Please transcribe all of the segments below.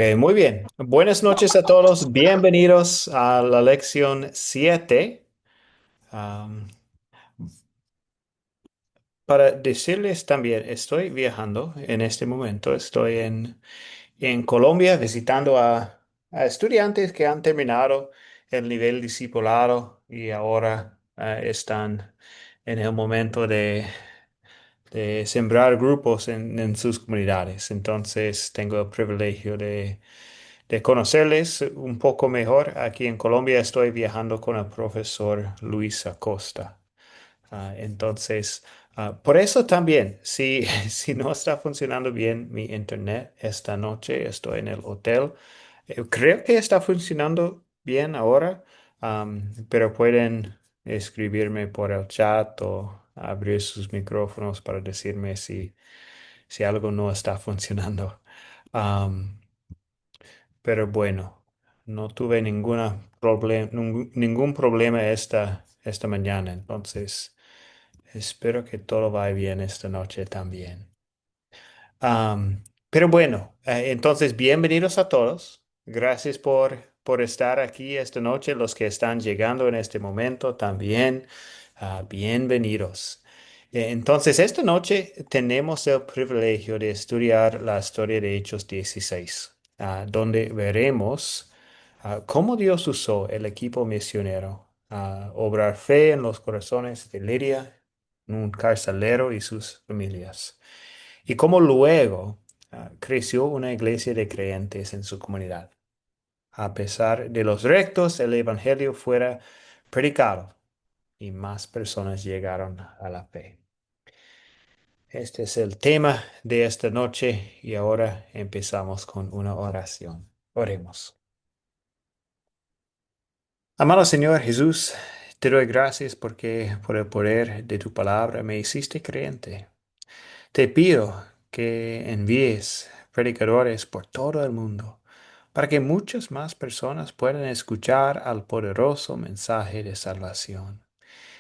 Ok, muy bien. Buenas noches a todos. Bienvenidos a la lección 7. Am, para decirles también, estoy viajando en este momento. Estoy en Colombia visitando a estudiantes que han terminado el nivel discipulado y ahora están en el momento de sembrar grupos en sus comunidades. Entonces, tengo el privilegio de conocerles un poco mejor. Aquí en Colombia estoy viajando con el profesor Luis Acosta. Por eso también, si, si no está funcionando bien mi internet esta noche, estoy en el hotel. Creo que está funcionando bien ahora, pero pueden escribirme por el chat o abrir sus micrófonos para decirme si algo no está funcionando. Am, pero bueno, no tuve ningún problema esta mañana, entonces espero que todo vaya bien esta noche también. Pero bueno, entonces bienvenidos a todos. Gracias por estar aquí esta noche. Los que están llegando en este momento también, bienvenidos. Entonces, esta noche tenemos el privilegio de estudiar la historia de Hechos 16, donde veremos cómo Dios usó el equipo misionero a obrar fe en los corazones de Lidia, un carcelero y sus familias. Y cómo luego creció una iglesia de creyentes en su comunidad. A pesar de los rectos, el evangelio fuera predicado y más personas llegaron a la fe. Este es el tema de esta noche y ahora empezamos con una oración. Oremos. Amado Señor Jesús, te doy gracias porque por el poder de tu palabra me hiciste creyente. Te pido que envíes predicadores por todo el mundo para que muchas más personas puedan escuchar al poderoso mensaje de salvación.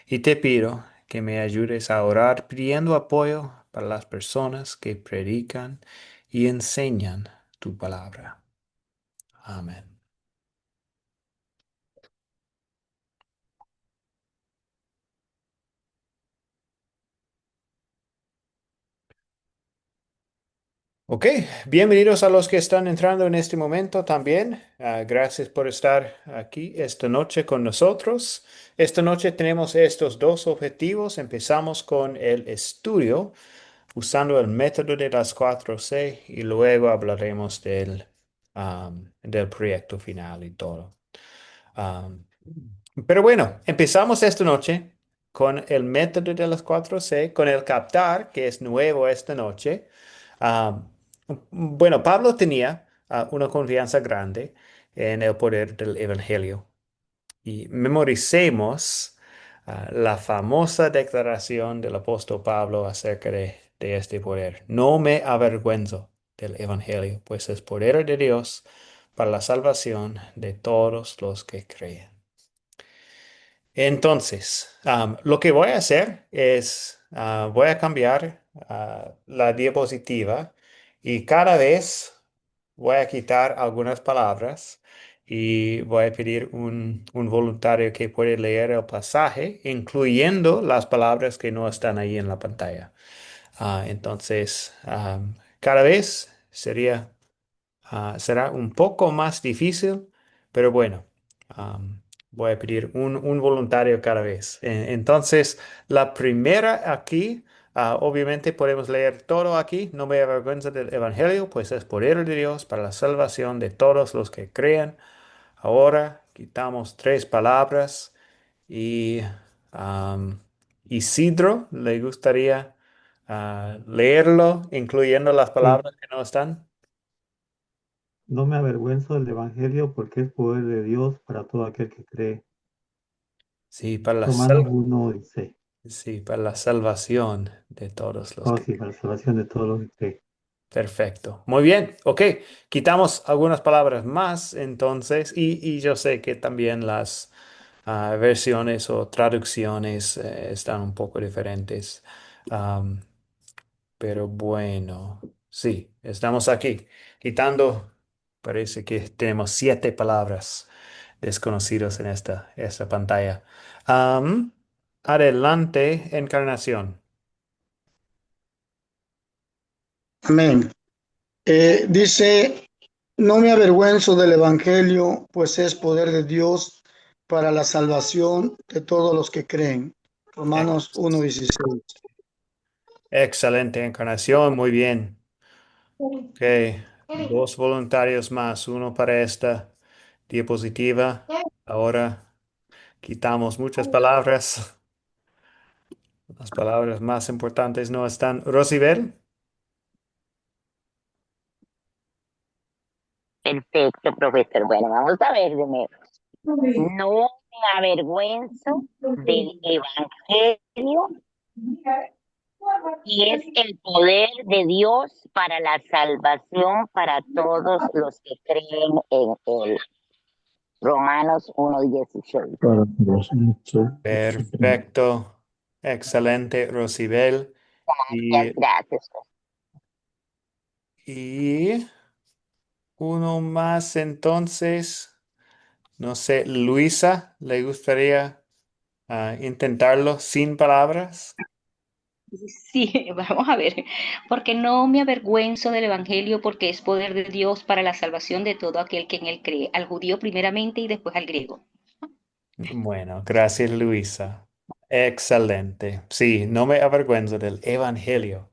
Y te pido que me ayudes a orar pidiendo apoyo para las personas que predican y enseñan tu palabra. Amén. Ok, bienvenidos a los que están entrando en este momento también. Gracias por estar aquí esta noche con nosotros. Esta noche tenemos estos dos objetivos. Empezamos con el estudio usando el método de las 4C y luego hablaremos del proyecto final y todo. Um, pero bueno, empezamos esta noche con el método de las 4C, con el captar, que es nuevo esta noche. Um, bueno, Pablo tenía una confianza grande en el poder del Evangelio y memoricemos la famosa declaración del apóstol Pablo acerca de este poder. No me avergüenzo del Evangelio, pues es poder de Dios para la salvación de todos los que creen. Entonces, lo que voy a hacer es, voy a cambiar la diapositiva y cada vez voy a quitar algunas palabras y voy a pedir un voluntario que puede leer el pasaje, incluyendo las palabras que no están ahí en la pantalla. Entonces, cada vez será un poco más difícil, pero bueno, voy a pedir un voluntario cada vez. Entonces, la primera aquí, obviamente podemos leer todo aquí. No me avergüenza del Evangelio, pues es poder de Dios para la salvación de todos los que crean. Ahora quitamos tres palabras y Isidro, ¿le gustaría leerlo, incluyendo las Sí, palabras que no están? no me avergüenzo del Evangelio porque es poder de Dios para todo aquel que cree. Sí, Romanos 1 dice, sí, para la salvación de todos los oh que... sí, para la salvación de todos los que creen. Perfecto. Muy bien. Ok. Quitamos algunas palabras más entonces y yo sé que también las versiones o traducciones están un poco diferentes. Am, pero bueno, sí, estamos aquí quitando. Parece que tenemos 7 palabras desconocidas en esta pantalla. Am, Adelante, Encarnación. Amén. Dice, no me avergüenzo del Evangelio, pues es poder de Dios para la salvación de todos los que creen. Romanos Ex- 1:16. Excelente, Encarnación. Muy bien. Ok, 2 voluntarios más, uno para esta diapositiva. Ahora quitamos muchas palabras. Las palabras más importantes no están. Rosibel. Perfecto, profesor. Bueno, vamos a ver de nuevo. No me avergüenzo del Evangelio y es el poder de Dios para la salvación para todos los que creen en él. Romanos 1:16. Para los muchos que creen. Perfecto. Excelente, Rosibel. Gracias, Y, gracias. y uno más entonces. No sé, Luisa, ¿le gustaría intentarlo sin palabras? Sí, vamos a ver, porque no me avergüenzo del Evangelio, porque es poder de Dios para la salvación de todo aquel que en él cree, al judío primeramente y después al griego. Bueno, gracias, Luisa. Excelente. Sí, no me avergüenzo del Evangelio.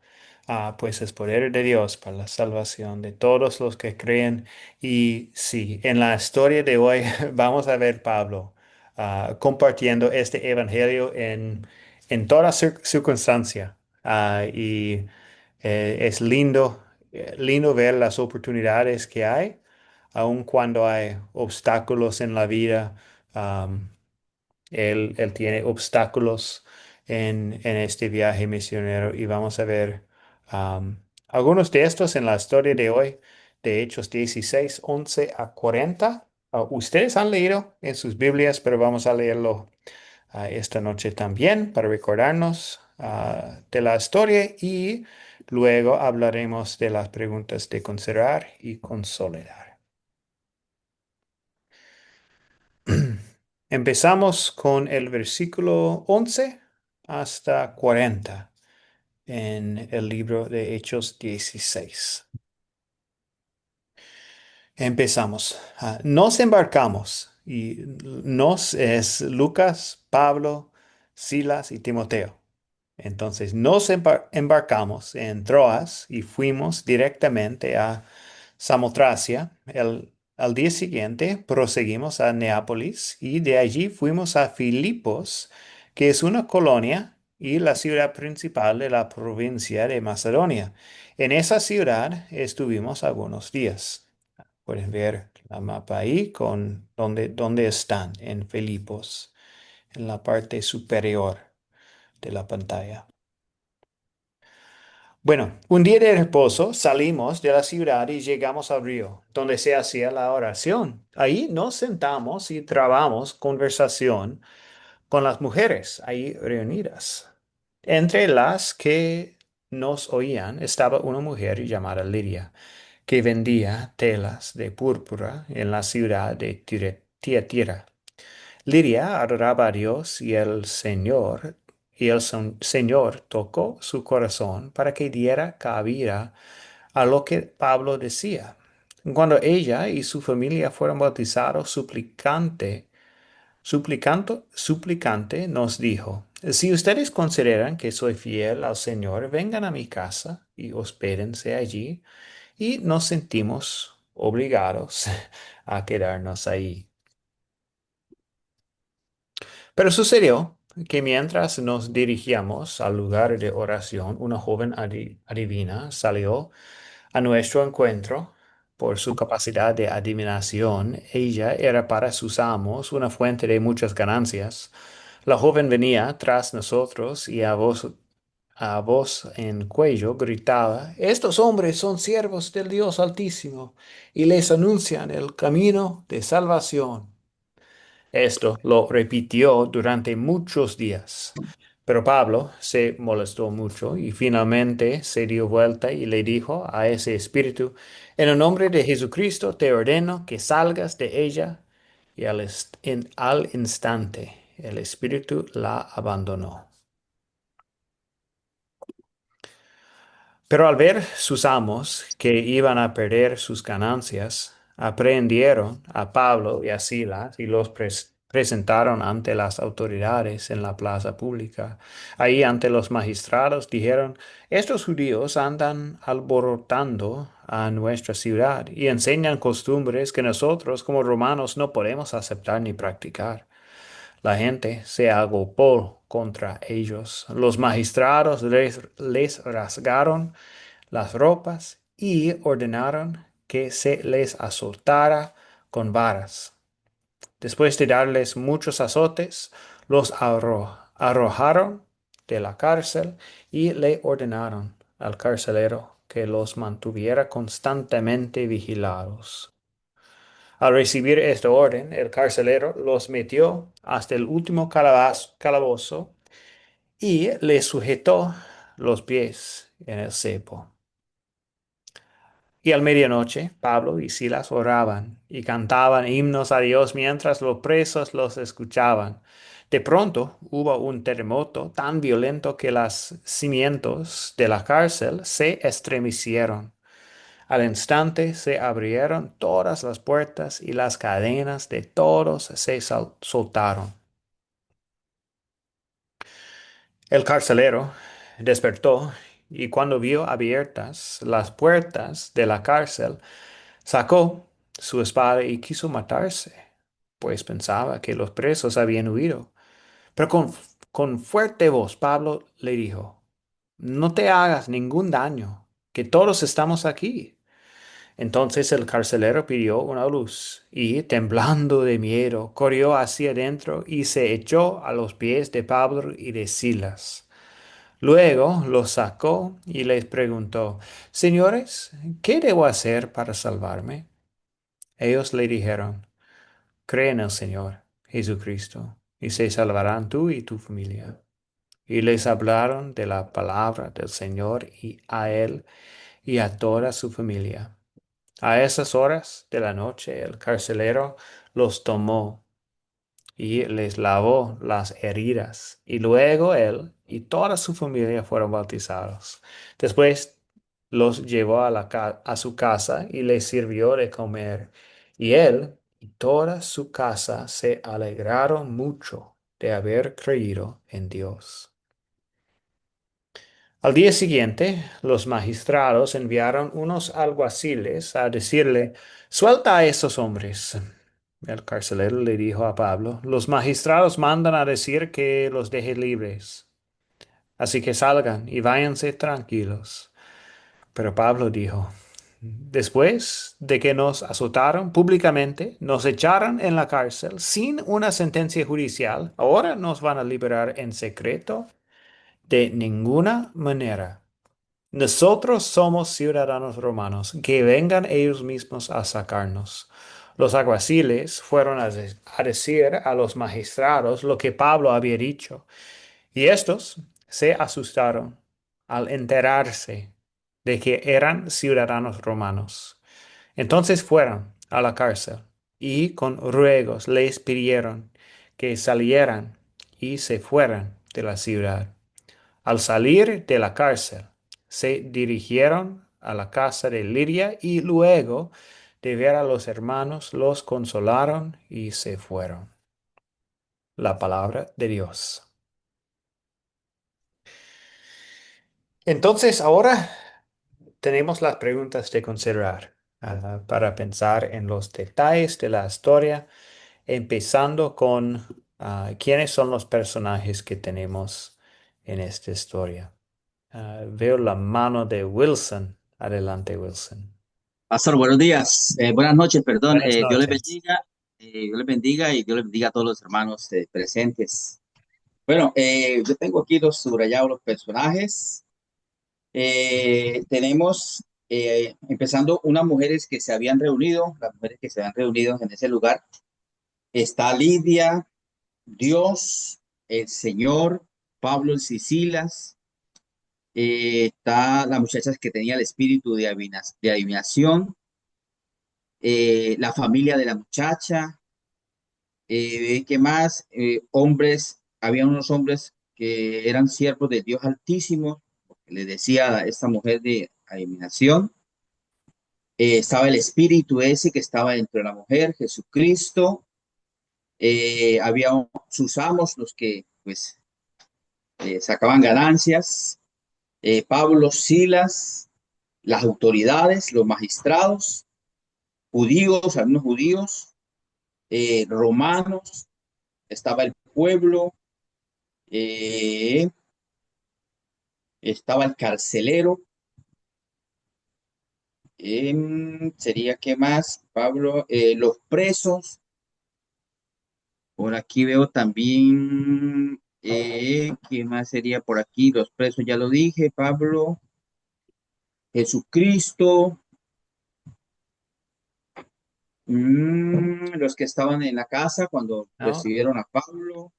Pues es poder de Dios para la salvación de todos los que creen. Y sí, en la historia de hoy vamos a ver Pablo compartiendo este Evangelio en toda circunstancia. Y es lindo ver las oportunidades que hay, aun cuando hay obstáculos en la vida. um, él tiene obstáculos en este viaje misionero y vamos a ver algunos de estos en la historia de hoy, de Hechos 16 11 a 40. Ustedes han leído en sus Biblias, pero vamos a leerlo esta noche también para recordarnos de la historia y luego hablaremos de las preguntas de considerar y consolidar. Empezamos con el versículo 11 hasta 40 en el libro de Hechos 16. Empezamos. Nos embarcamos y nos es Lucas, Pablo, Silas y Timoteo. Entonces nos embarcamos en Troas y fuimos directamente a Samotracia. Al día siguiente proseguimos a Neápolis y de allí fuimos a Filipos, que es una colonia y la ciudad principal de la provincia de Macedonia. En esa ciudad estuvimos algunos días. Pueden ver la mapa ahí con dónde están en Filipos, en la parte superior de la pantalla. Bueno, un día de reposo salimos de la ciudad y llegamos al río, donde se hacía la oración. Ahí nos sentamos y trabamos conversación con las mujeres ahí reunidas. Entre las que nos oían estaba una mujer llamada Lidia, que vendía telas de púrpura en la ciudad de Tiatira. Lidia adoraba a Dios y el Señor tocó su corazón para que diera cabida a lo que Pablo decía. Cuando ella y su familia fueron bautizados, suplicante nos dijo, si ustedes consideran que soy fiel al Señor, vengan a mi casa y hospédense allí, y nos sentimos obligados a quedarnos ahí. Pero sucedió que mientras nos dirigíamos al lugar de oración, una joven adivina salió a nuestro encuentro. Por su capacidad de adivinación, ella era para sus amos una fuente de muchas ganancias. La joven venía tras nosotros y a voz en cuello gritaba, estos hombres son siervos del Dios Altísimo y les anuncian el camino de salvación. Esto lo repitió durante muchos días. Pero Pablo se molestó mucho y finalmente se dio vuelta y le dijo a ese espíritu, en el nombre de Jesucristo te ordeno que salgas de ella. Y al instante el espíritu la abandonó. Pero al ver sus amos que iban a perder sus ganancias, aprehendieron a Pablo y a Silas y los presentaron ante las autoridades en la plaza pública. Ahí ante los magistrados dijeron, estos judíos andan alborotando a nuestra ciudad y enseñan costumbres que nosotros como romanos no podemos aceptar ni practicar. La gente se agolpó contra ellos. Los magistrados les rasgaron las ropas y ordenaron que se les azotara con varas. Después de darles muchos azotes, los arrojaron de la cárcel y le ordenaron al carcelero que los mantuviera constantemente vigilados. Al recibir esta orden, el carcelero los metió hasta el último calabozo y les sujetó los pies en el cepo. Y a medianoche, Pablo y Silas oraban y cantaban himnos a Dios mientras los presos los escuchaban. De pronto hubo un terremoto tan violento que los cimientos de la cárcel se estremecieron. Al instante se abrieron todas las puertas y las cadenas de todos se soltaron. El carcelero despertó y cuando vio abiertas las puertas de la cárcel, sacó su espada y quiso matarse, pues pensaba que los presos habían huido. Pero con fuerte voz Pablo le dijo, no te hagas ningún daño, que todos estamos aquí. Entonces el carcelero pidió una luz y, temblando de miedo, corrió hacia adentro y se echó a los pies de Pablo y de Silas. Luego los sacó y les preguntó, Señores, ¿qué debo hacer para salvarme? Ellos le dijeron, Cree en el Señor Jesucristo, y se salvarán tú y tu familia. Y les hablaron de la palabra del Señor y a él y a toda su familia. A esas horas de la noche el carcelero los tomó y les lavó las heridas, y luego él y toda su familia fueron bautizados. Después los llevó a su casa y les sirvió de comer, y él y toda su casa se alegraron mucho de haber creído en Dios. Al día siguiente, los magistrados enviaron unos alguaciles a decirle, suelta a esos hombres. El carcelero le dijo a Pablo, los magistrados mandan a decir que los deje libres. Así que salgan y váyanse tranquilos. Pero Pablo dijo, después de que nos azotaron públicamente, nos echaron en la cárcel sin una sentencia judicial, ahora nos van a liberar en secreto. De ninguna manera. Nosotros somos ciudadanos romanos, que vengan ellos mismos a sacarnos. Los alguaciles fueron a decir a los magistrados lo que Pablo había dicho, y estos se asustaron al enterarse de que eran ciudadanos romanos. Entonces fueron a la cárcel y con ruegos les pidieron que salieran y se fueran de la ciudad. Al salir de la cárcel, se dirigieron a la casa de Lidia y luego de ver a los hermanos los consolaron y se fueron. La palabra de Dios. Entonces ahora tenemos las preguntas de considerar para pensar en los detalles de la historia, empezando con quiénes son los personajes que tenemos en esta historia. Veo la mano de Wilson. Adelante, Wilson. Pastor, buenos días, buenas noches, perdón. Buenas Dios les noches. bendiga, Dios les bendiga y Dios les bendiga a todos los hermanos presentes. Bueno, yo tengo aquí los subrayados los personajes. Tenemos, empezando, unas mujeres que se habían reunido, las mujeres que se habían reunido en ese lugar. Está Lidia, Dios, el Señor, Pablo y Silas. Está la muchacha que tenía el espíritu de adivinación, la familia de la muchacha, ¿qué más? Hombres, había unos hombres que eran siervos de Dios Altísimo, le decía a esta mujer de adivinación. Estaba el espíritu ese que estaba dentro de la mujer, Jesucristo. Había sus amos, los que pues sacaban ganancias. Pablo, Silas, las autoridades, los magistrados, judíos, algunos judíos, romanos, estaba el pueblo, eh, estaba el carcelero, sería qué más, Pablo, los presos, por aquí veo también, ¿qué más sería por aquí? Los presos, ya lo dije, Pablo, Jesucristo, los que estaban en la casa cuando ¿no? recibieron a Pablo,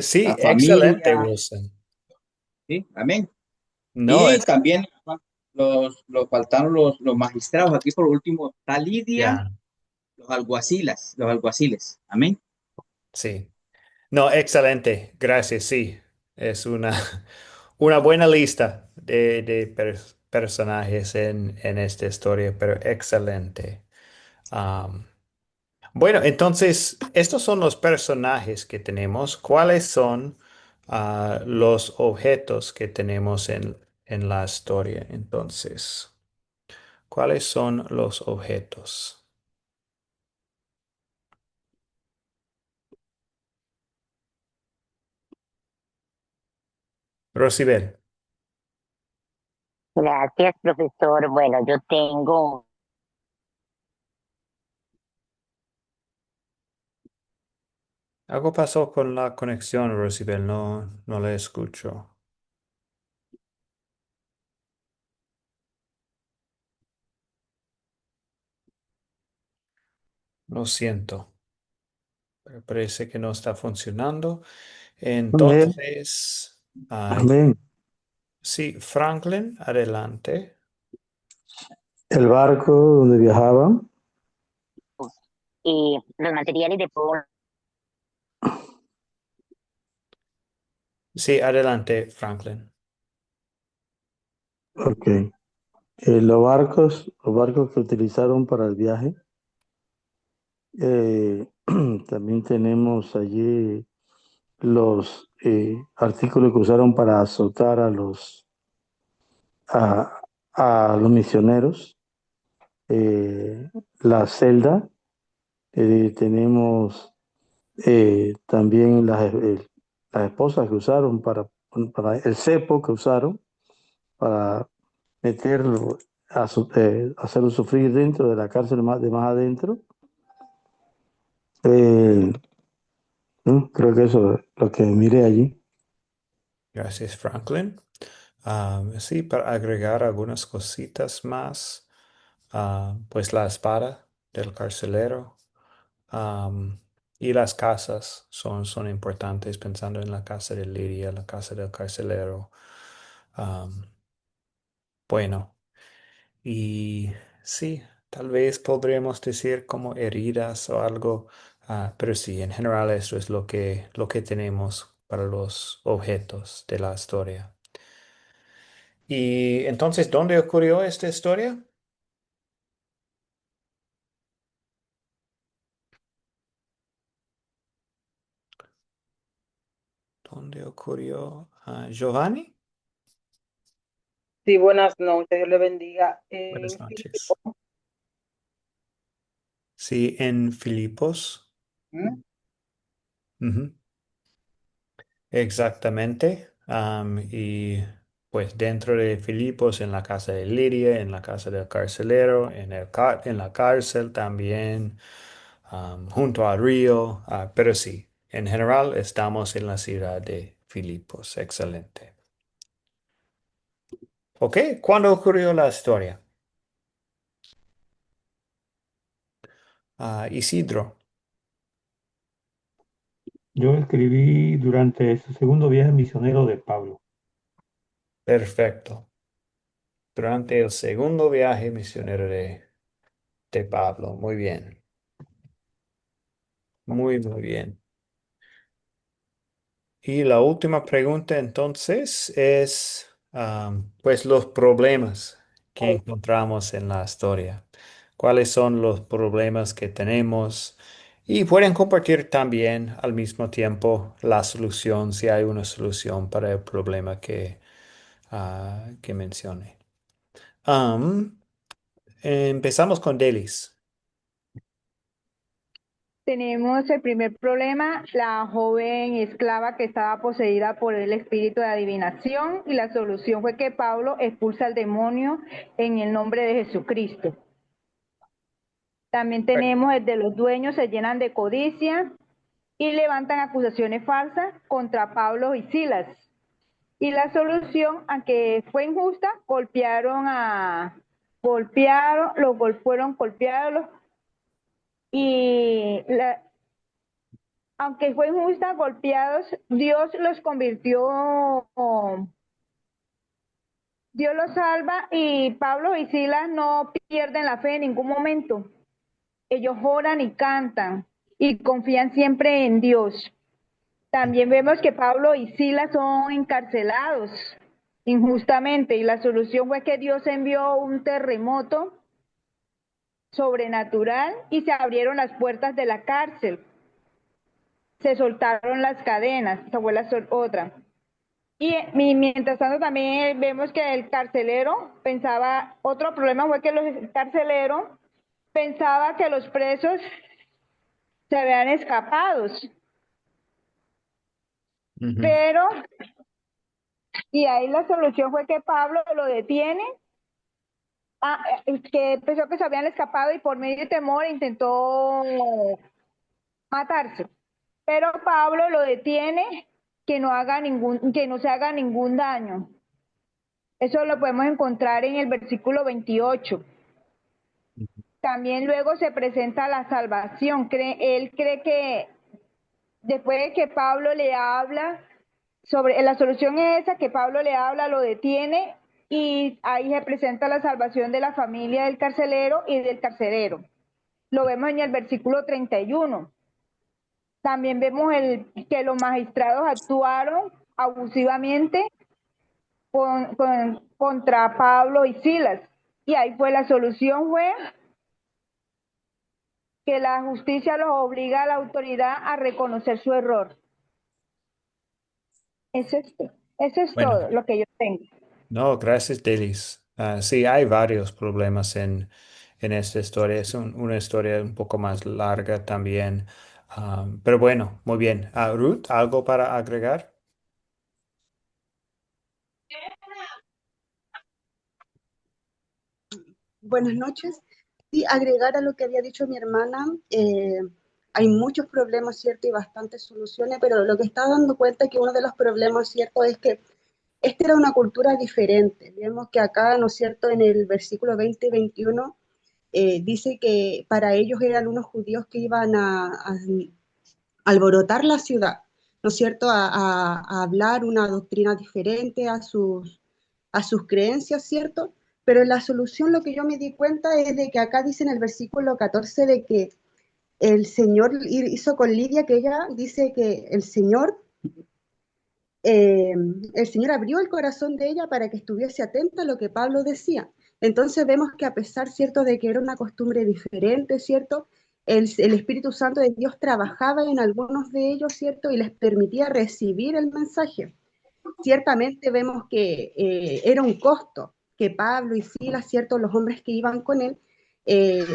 Sí, la excelente, familia, Wilson. ¿sí? Amén. No, Y también los faltaron los magistrados. Aquí por último está Lidia, ya, los alguaciles. Amén. sí. No, excelente, gracias, sí. Es una buena lista de personajes en esta historia, pero excelente. Am, bueno, entonces, estos son los personajes que tenemos. ¿Cuáles son los objetos que tenemos en la historia? Entonces, ¿cuáles son los objetos? Rosibel, Gracias, profesor. Bueno, yo tengo, algo pasó con la conexión, Rosibel, no la escucho. Lo siento, pero parece que no está funcionando. Amén, Entonces, amén. sí, Franklin, adelante. El barco donde viajaban, los materiales de Paul. Sí, adelante, Franklin. ok. Los barcos que utilizaron para el viaje. Eh, también tenemos allí los artículos que usaron para azotar a, a los misioneros. Eh, la celda, tenemos también las esposas que usaron para el cepo que usaron para meterlo, hacerlo sufrir dentro de la cárcel de más adentro. Eh, ¿No? Creo que eso es lo que miré allí. Gracias, Franklin. Sí, para agregar algunas cositas más, pues la espada del carcelero, am, y las casas son importantes, pensando en la casa de Lidia, la casa del carcelero. Am, bueno, y sí, tal vez podríamos decir como heridas o algo, pero sí, en general eso es lo que tenemos para los objetos de la historia. Y entonces, ¿dónde ocurrió esta historia? ¿Dónde ocurrió? Giovanni. Sí, buenas noches, Dios le bendiga. Buenas noches. Sí, en Filipos. ¿Mm? Ujú, exactamente. Y pues dentro de Filipos, en la casa de Lidia, en la casa del carcelero, en la cárcel también, junto al río. Pero sí, en general estamos en la ciudad de Filipos. Excelente. Ok, ¿cuándo ocurrió la historia? Isidro. Yo escribí durante ese segundo viaje misionero de Pablo. Perfecto. Durante el segundo viaje misionero de Pablo. Muy bien. Muy bien. Y la última pregunta entonces es, pues los problemas que encontramos en la historia. ¿Cuáles son los problemas que tenemos? Y pueden compartir también al mismo tiempo la solución, si hay una solución para el problema que mencioné. Am, Empezamos con Delis. Tenemos el primer problema, la joven esclava que estaba poseída por el espíritu de adivinación, y la solución fue que Pablo expulsa al demonio en el nombre de Jesucristo. También tenemos el de los dueños se llenan de codicia y levantan acusaciones falsas contra Pablo y Silas. Y la solución, aunque fue injusta, fueron golpeados y aunque fue injusta, golpeados, Dios los salva, y Pablo y Silas no pierden la fe en ningún momento. Ellos oran y cantan y confían siempre en Dios. También vemos que Pablo y Silas son encarcelados injustamente, y la solución fue que Dios envió un terremoto sobrenatural y se abrieron las puertas de la cárcel. Se soltaron las cadenas, esa fue otra. Y mientras tanto también vemos que el carcelero otro problema fue que el carcelero pensaba que los presos se habían escapado, Ujú. pero, y ahí la solución fue que Pablo lo detiene, que pensó que se habían escapado y por medio de temor intentó matarse. Pero Pablo lo detiene que no se haga ningún daño. Eso lo podemos encontrar en el versículo 28. También luego se presenta la salvación. Él cree que después de que Pablo le habla la solución es esa, que Pablo le habla, lo detiene, y ahí se presenta la salvación de la familia del carcelero y del carcelero. Lo vemos en el versículo 31. También vemos que los magistrados actuaron abusivamente contra Pablo y Silas. Y ahí fue la solución, fue que la justicia los obliga a la autoridad a reconocer su error. Eso es Bueno, todo lo que yo tengo. no, gracias, Delis. Sí, hay varios problemas en esta historia. Es una historia un poco más larga también. Pero bueno, muy bien. Ruth, ¿algo para agregar? Buenas noches. Y agregar a lo que había dicho mi hermana, hay muchos problemas, ¿cierto? Y bastantes soluciones, pero lo que está dando cuenta es que uno de los problemas, ¿cierto? Es que esta era una cultura diferente. Vemos que acá, ¿no es cierto? En el versículo 20 y 21 dice que para ellos eran unos judíos que iban a alborotar la ciudad, ¿no es cierto? A hablar una doctrina diferente a sus creencias, ¿cierto? Pero la solución, lo que yo me di cuenta es de que acá dice en el versículo 14 de que el Señor hizo con Lidia, que ella dice que el Señor abrió el corazón de ella para que estuviese atenta a lo que Pablo decía. Entonces vemos que a pesar, ¿cierto?, de que era una costumbre diferente, ¿cierto?, el Espíritu Santo de Dios trabajaba en algunos de ellos, ¿cierto?, y les permitía recibir el mensaje. Ciertamente vemos que era un costo que Pablo y Silas, ¿cierto?, los hombres que iban con él, eh,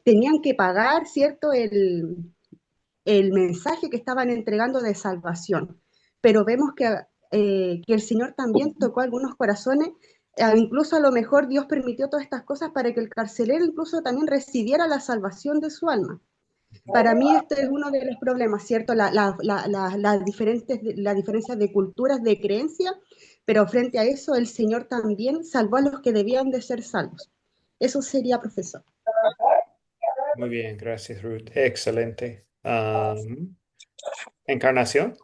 tenían que pagar, ¿cierto?, el mensaje que estaban entregando de salvación. Pero vemos que el Señor también tocó algunos corazones, incluso a lo mejor Dios permitió todas estas cosas para que el carcelero incluso también recibiera la salvación de su alma. Para mí este es uno de los problemas, ¿cierto? Las diferencias de culturas, de creencias, pero frente a eso el Señor también salvó a los que debían de ser salvos. Eso sería, profesor. Muy bien, gracias, Ruth. Excelente. ¿Encarnación?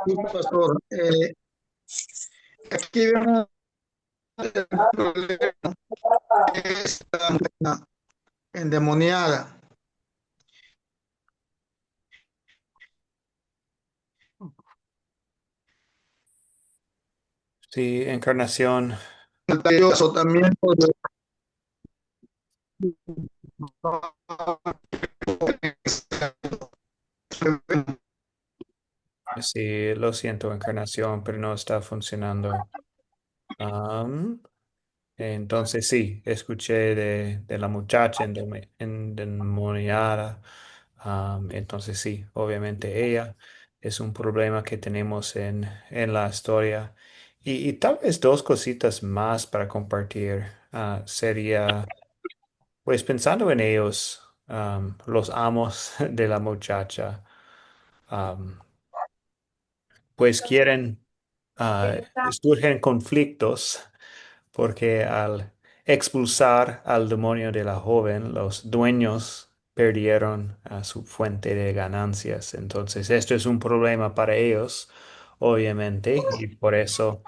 Sí, pastor. Aquí vemos el problema, es la mujer endemoniada. Sí, encarnación. El azotamiento de Sí, lo siento, encarnación, pero no está funcionando. Am, entonces sí, escuché de la muchacha endemoniada. Entonces sí, obviamente ella es un problema que tenemos en la historia. Y tal vez dos cositas más para compartir. Sería, pues pensando en ellos, los amos de la muchacha, am, pues quieren, surgen conflictos porque al expulsar al demonio de la joven, los dueños perdieron a su fuente de ganancias. Entonces, esto es un problema para ellos, obviamente, y por eso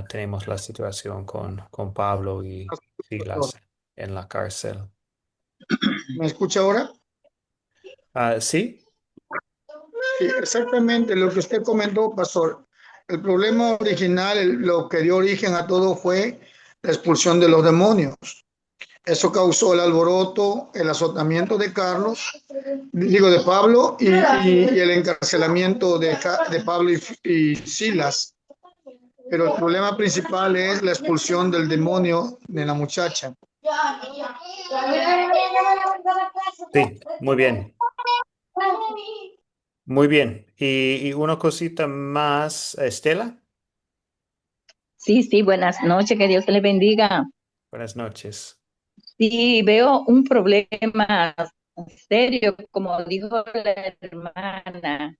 tenemos la situación con Pablo y Silas en la cárcel. ¿Me escucha ahora? Sí, Sí, exactamente lo que usted comentó, pastor. El problema original, lo que dio origen a todo fue la expulsión de los demonios. Eso causó el alboroto, el azotamiento de Carlos, digo de Pablo, y el encarcelamiento de Pablo y Silas. Pero el problema principal es la expulsión del demonio de la muchacha. sí, muy bien. Muy bien. Y una cosita más, Estela. Sí, sí, buenas noches, que Dios le bendiga. Buenas noches. Sí, veo un problema serio, como dijo la hermana,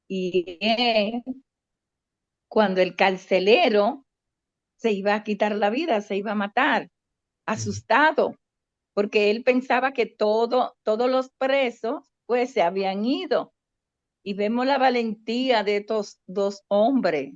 y es cuando el carcelero se iba a quitar la vida, se iba a matar, Mm, asustado, porque él pensaba que todos los presos pues se habían ido. Y vemos la valentía de estos dos hombres.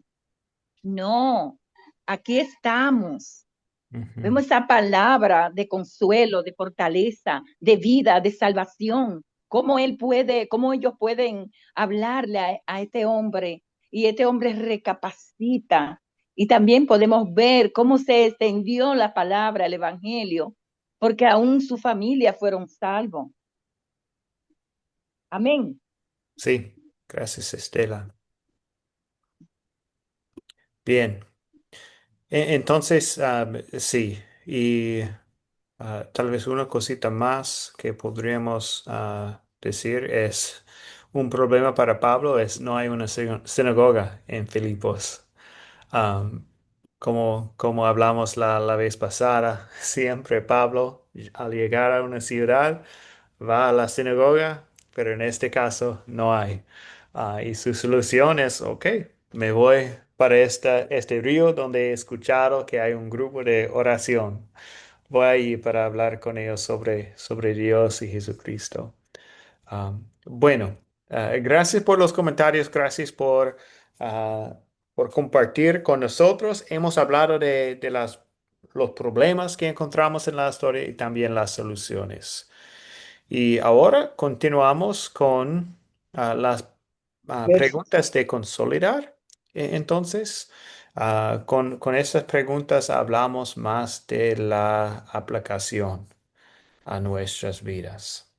No, aquí estamos. ujú. Vemos esa palabra de consuelo, de fortaleza, de vida, de salvación. Cómo ellos pueden hablarle a este hombre y este hombre recapacita. Y también podemos ver cómo se extendió la palabra, el evangelio, porque aún su familia fueron salvos. Amén. Sí, gracias, Estela. Bien. Entonces, sí, y tal vez una cosita más que podríamos decir es un problema para Pablo es no hay una sinagoga en Filipos. Am, como hablamos la vez pasada, siempre Pablo al llegar a una ciudad va a la sinagoga, pero en este caso no hay. Y su solución es, ok, me voy para este río donde he escuchado que hay un grupo de oración. Voy allí para hablar con ellos sobre Dios y Jesucristo. Bueno, gracias por los comentarios, gracias por compartir con nosotros. Hemos hablado de los problemas que encontramos en la historia y también las soluciones. Y ahora continuamos con las preguntas de consolidar. Entonces, con estas preguntas hablamos más de la aplicación a nuestras vidas.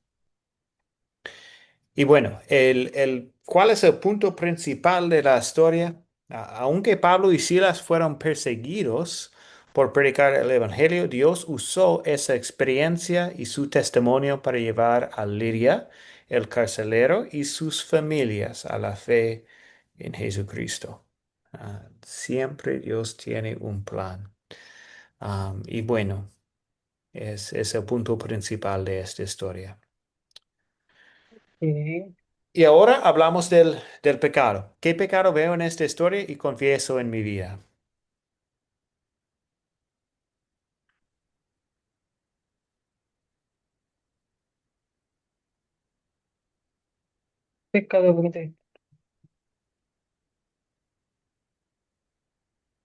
Y bueno, ¿cuál es el punto principal de la historia? Aunque Pablo y Silas fueron perseguidos por predicar el Evangelio, Dios usó esa experiencia y su testimonio para llevar a Lidia, el carcelero, y sus familias a la fe en Jesucristo. Siempre Dios tiene un plan. Y bueno, es el punto principal de esta historia. Sí. Y ahora hablamos del pecado. ¿Qué pecado veo en esta historia y confieso en mi vida? pecado comete?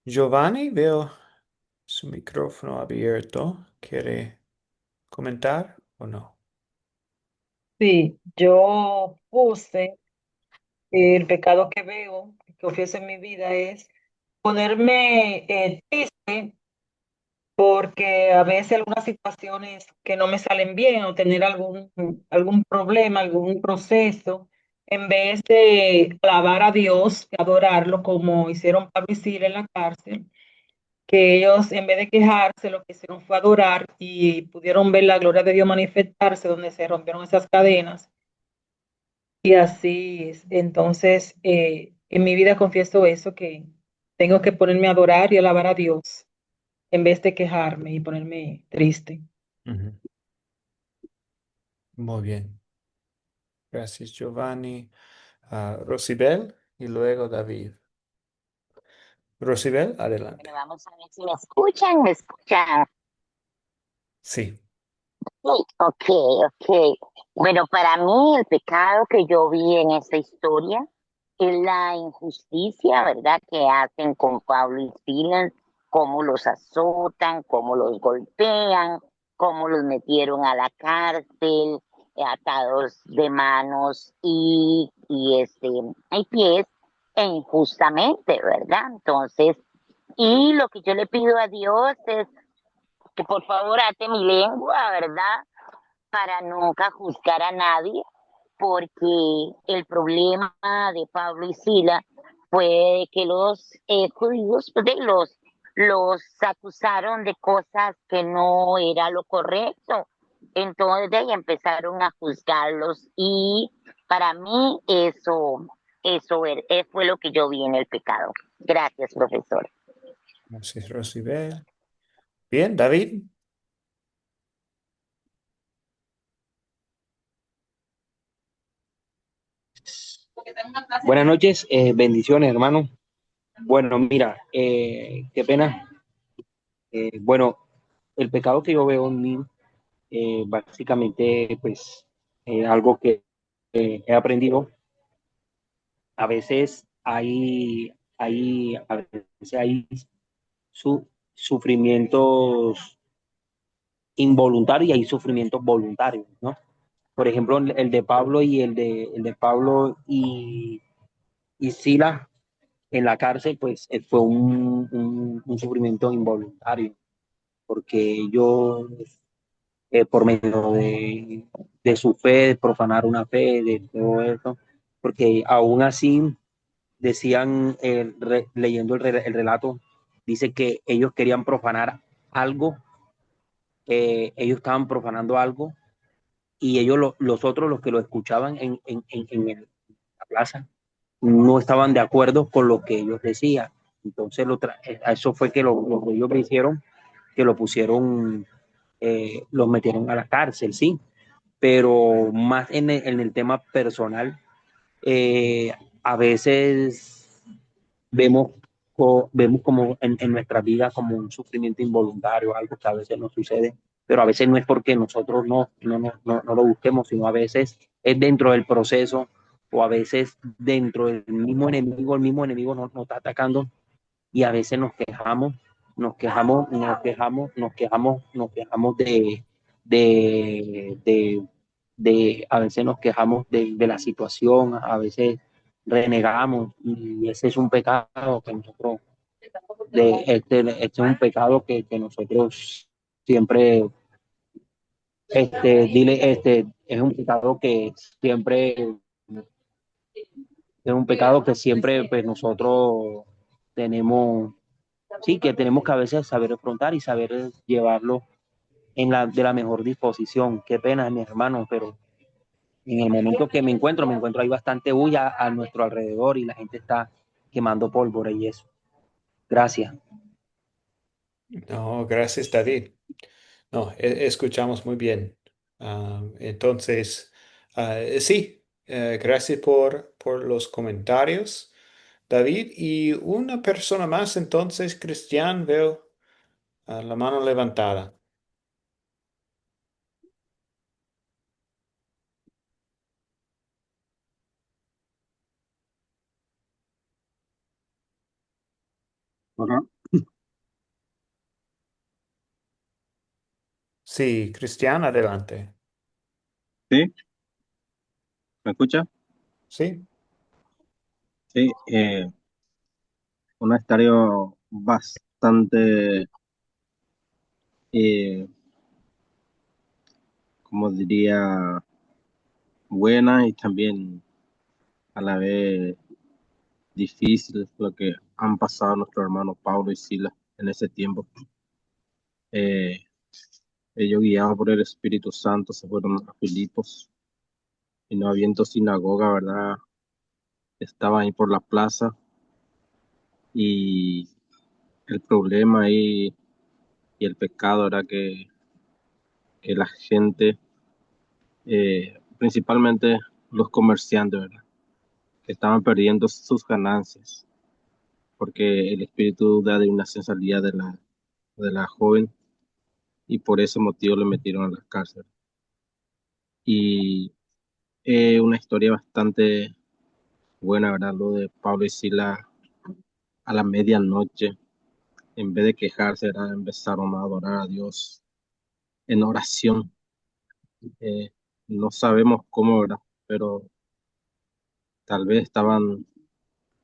Giovanni, veo su micrófono abierto. ¿Quiere comentar o no? Sí, yo puse el pecado que veo, que confieso en mi vida es ponerme triste porque a veces algunas situaciones que no me salen bien o tener algún problema, algún proceso, en vez de alabar a Dios, adorarlo como hicieron Pablo y Sila en la cárcel, que ellos en vez de quejarse lo que hicieron fue adorar y pudieron ver la gloria de Dios manifestarse donde se rompieron esas cadenas. Y así es. Entonces, en mi vida confieso eso, que tengo que ponerme a adorar y alabar a Dios en vez de quejarme y ponerme triste. Ujú. Muy bien. Gracias, Giovanni. Rosibel y luego David. Rosibel, Bueno, adelante. vamos a ver si me escuchan, me escuchan. Sí. Sí, ok, ok. Bueno, para mí el pecado que yo vi en esta historia es la injusticia, ¿verdad? Que hacen con Pablo y Silas, cómo los azotan, cómo los golpean, cómo los metieron a la cárcel, atados de manos y pies, e injustamente, ¿verdad? Entonces, y lo que yo le pido a Dios es que por favor ate mi lengua, ¿verdad? Para nunca juzgar a nadie, porque el problema de Pablo y Sila fue que los judíos los acusaron de cosas que no era lo correcto. Entonces de ahí empezaron a juzgarlos y para mí fue lo que yo vi en el pecado. Gracias, profesor. Gracias, Rosibel. Bien, David. Buenas noches, bendiciones, hermano. Bueno, mira, qué pena. Bueno, el pecado que yo veo en mí, básicamente, pues, algo que he aprendido. A veces hay sufrimientos involuntarios y hay sufrimientos voluntarios, ¿no? Por ejemplo, el de Pablo el de Pablo y Sila en la cárcel, pues fue un sufrimiento involuntario, porque ellos, por medio de su fe, de profanar una fe, de todo eso, porque aún así decían, leyendo el relato, dice que ellos querían profanar algo, ellos estaban profanando algo, y ellos, los otros, los que lo escuchaban en la plaza, no estaban de acuerdo con lo que ellos decían. Entonces, eso fue que lo que ellos me hicieron, que lo pusieron, los metieron a la cárcel, sí, pero más en el tema personal, eh, a veces vemos, vemos como en nuestra vida como un sufrimiento involuntario, algo que a veces nos sucede, pero a veces no es porque nosotros no lo busquemos, sino a veces es dentro del proceso o a veces dentro del mismo enemigo, el mismo enemigo nos está atacando y a veces nos quejamos de, de, a veces nos quejamos de la situación, a veces renegamos y ese es un pecado que nosotros, este es un pecado que nosotros siempre, es un pecado que siempre, es un pecado que siempre pues nosotros tenemos, sí, que tenemos que a veces saber afrontar y saber llevarlo de la mejor disposición. Qué pena, mi hermano, pero en el momento que me encuentro hay bastante bulla a nuestro alrededor y la gente está quemando pólvora y eso. Gracias. No, gracias, David. No, escuchamos muy bien. Entonces, sí, gracias por los comentarios, David. Y una persona más, entonces, Cristian, veo la mano levantada. Ajá. Sí, Cristian, adelante. Sí, ¿me escucha? Sí. Sí, una historia bastante, eh, como diría, buena y también a la vez difícil lo que han pasado nuestros hermanos Pablo y Silas en ese tiempo. Eh, Ellos guiados por el Espíritu Santo se fueron a Filipos y no habiendo sinagoga, ¿verdad? Estaban ahí por la plaza y el problema ahí y el pecado era que la gente, principalmente los comerciantes, ¿verdad? Que estaban perdiendo sus ganancias porque el espíritu de adivinación salía de la joven y por ese motivo le metieron a la cárcel. Y una historia bastante buena, ¿verdad? Lo de Pablo y Sila a la medianoche, en vez de quejarse, ¿verdad? Empezaron a adorar a Dios en oración. Eh, no sabemos cómo, ¿verdad? Pero tal vez estaban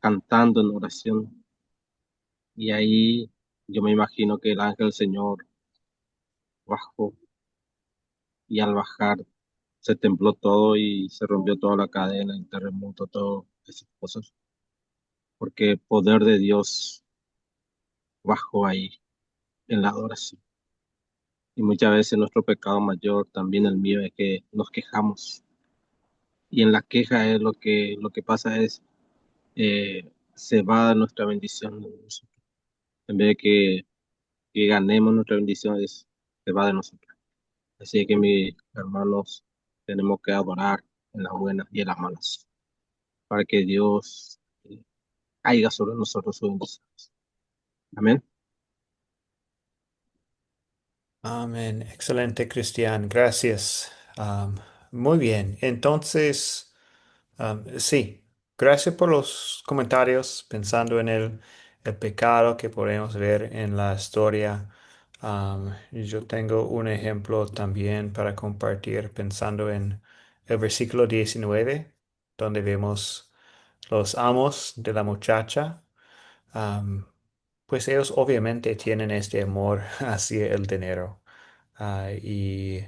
cantando en oración y ahí yo me imagino que el ángel del Señor bajó y al bajar se tembló todo y se rompió toda la cadena, el terremoto, todas esas cosas, porque el poder de Dios bajó ahí en la adoración. Y muchas veces nuestro pecado mayor, también el mío, es que nos quejamos. Y en la queja es lo que pasa es, se va nuestra bendición de nosotros. En vez de que ganemos nuestra bendición, se va de nosotros. Así que mis hermanos, tenemos que adorar en las buenas y en las malas, para que Dios caiga sobre nosotros su bendición. Amén. Amén. Excelente, Cristian. Gracias. Muy bien. Entonces, sí, gracias por los comentarios pensando en el pecado que podemos ver en la historia. Yo tengo un ejemplo también para compartir pensando en el versículo 19, donde vemos los amos de la muchacha. Am, pues ellos obviamente tienen este amor hacia el dinero. Y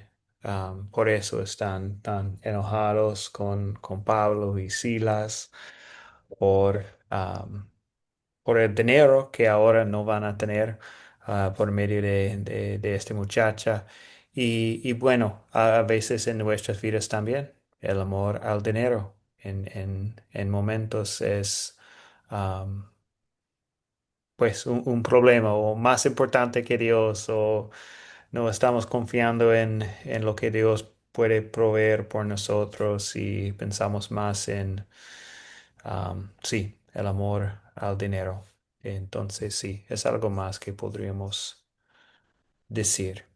por eso están tan enojados con Pablo y Silas por, am, por el dinero que ahora no van a tener por medio de esta muchacha. Y bueno, a veces en nuestras vidas también el amor al dinero en momentos es pues un problema o más importante que Dios o no estamos confiando en lo que Dios puede proveer por nosotros y pensamos más en, sí, el amor al dinero. Entonces, sí, es algo más que podríamos decir.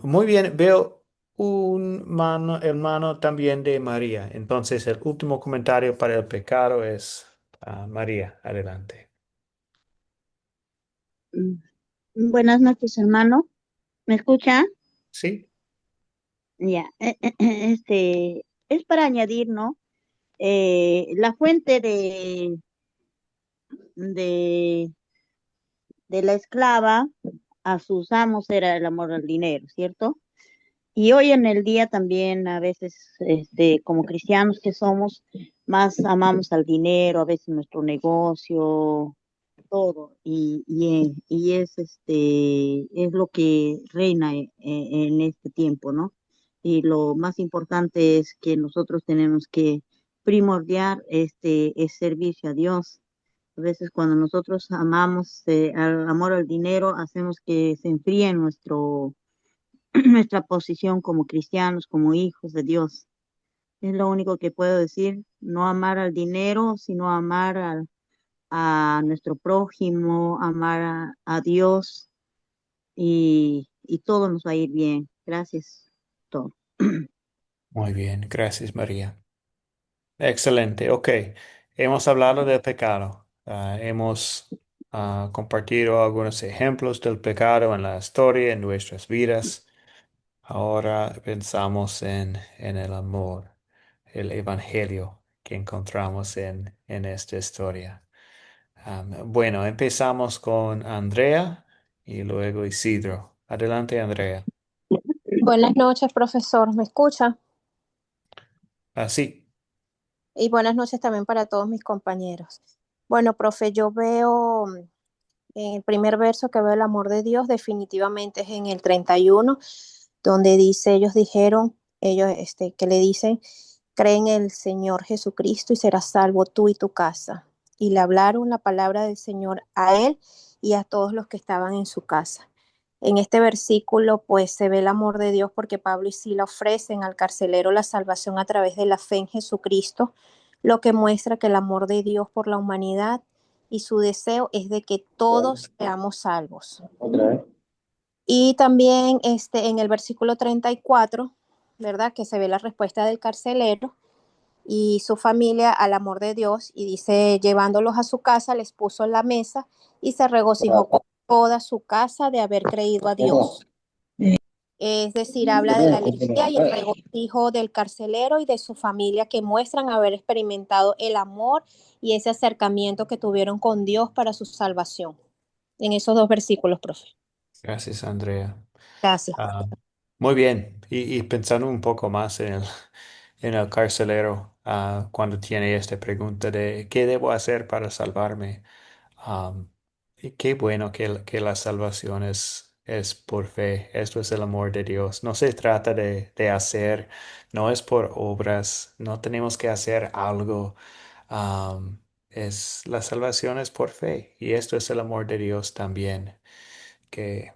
Muy bien, veo un mano, hermano también de María. Entonces, el último comentario para el pecado es María, adelante. Mm, Buenas noches, hermano. ¿Me escucha? Sí. Ya. Es para añadir, ¿no? La fuente de, de la esclava a sus amos era el amor al dinero, ¿cierto? Y hoy en el día también a veces, como cristianos que somos, más amamos al dinero, a veces nuestro negocio, todo, y es lo que reina en este tiempo, ¿no? Y lo más importante es que nosotros tenemos que primordiar es servicio a Dios. A veces cuando nosotros amamos al amor al dinero, hacemos que se enfríe nuestra posición como cristianos, como hijos de Dios. Es lo único que puedo decir, no amar al dinero, sino amar a nuestro prójimo, amar a Dios y todo nos va a ir bien. Gracias. Todo. Muy bien, gracias María. Excelente, ok. Hemos hablado del pecado. Hemos compartido algunos ejemplos del pecado en la historia, en nuestras vidas. Ahora pensamos en el amor, el evangelio que encontramos en esta historia. Bueno, empezamos con Andrea y luego Isidro. Adelante, Andrea. Buenas noches, profesor. ¿Me escucha? Sí, Y buenas noches también para todos mis compañeros. Bueno, profe, yo veo en el primer verso que veo el amor de Dios, definitivamente es en el 31, donde dice, ellos dijeron, ellos que le dicen, cree en el Señor Jesucristo y serás salvo tú y tu casa. Y le hablaron la palabra del Señor a él y a todos los que estaban en su casa. En este versículo, pues se ve el amor de Dios porque Pablo y Sila ofrecen al carcelero la salvación a través de la fe en Jesucristo, lo que muestra que el amor de Dios por la humanidad y su deseo es de que todos seamos salvos. Otra vez. Y también en el versículo 34, ¿verdad? Que se ve la respuesta del carcelero y su familia al amor de Dios y dice, llevándolos a su casa, les puso en la mesa y se regocijó con toda su casa de haber creído a Dios. Es decir, habla de la alegría y el regocijo del carcelero y de su familia que muestran haber experimentado el amor y ese acercamiento que tuvieron con Dios para su salvación. En esos dos versículos, profe. gracias, Andrea. Gracias. Muy bien. Y pensando un poco más en el carcelero, cuando tiene esta pregunta de ¿qué debo hacer para salvarme? Y qué bueno que la salvación es por fe. Esto es el amor de Dios. No se trata de hacer, no es por obras, no tenemos que hacer algo. La salvación es por fe. Y esto es el amor de Dios también, que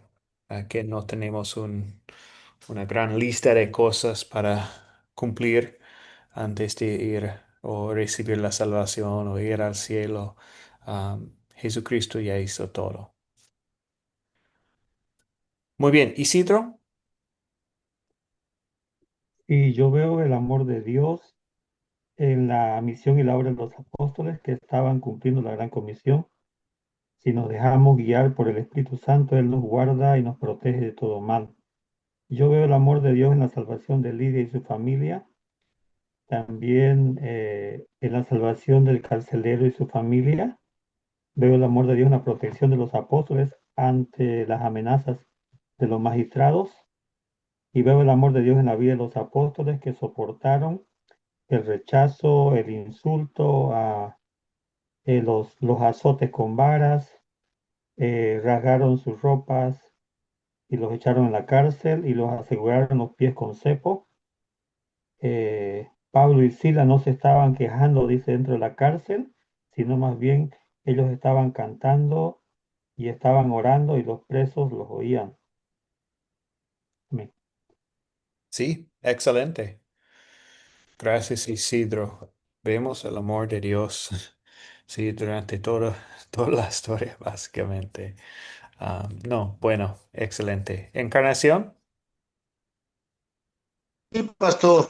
no tenemos una gran lista de cosas para cumplir antes de ir o recibir la salvación o ir al cielo. Jesucristo ya hizo todo. Muy bien, Isidro. Y yo veo el amor de Dios en la misión y la obra de los apóstoles que estaban cumpliendo la gran comisión. Si nos dejamos guiar por el Espíritu Santo, Él nos guarda y nos protege de todo mal. Yo veo el amor de Dios en la salvación de Lidia y su familia, también en la salvación del carcelero y su familia. Veo el amor de Dios en la protección de los apóstoles ante las amenazas de los magistrados. Y veo el amor de Dios en la vida de los apóstoles que soportaron el rechazo, el insulto, los azotes con varas, rasgaron sus ropas y los echaron en la cárcel y los aseguraron los pies con cepo. Pablo y Sila no se estaban quejando, dice, dentro de la cárcel, sino más bien ellos estaban cantando y estaban orando y los presos los oían. Amén. Sí, excelente. Gracias, Isidro. Vemos el amor de Dios, sí, durante toda la historia, básicamente. No, bueno, excelente. ¿Encarnación? Sí, pastor.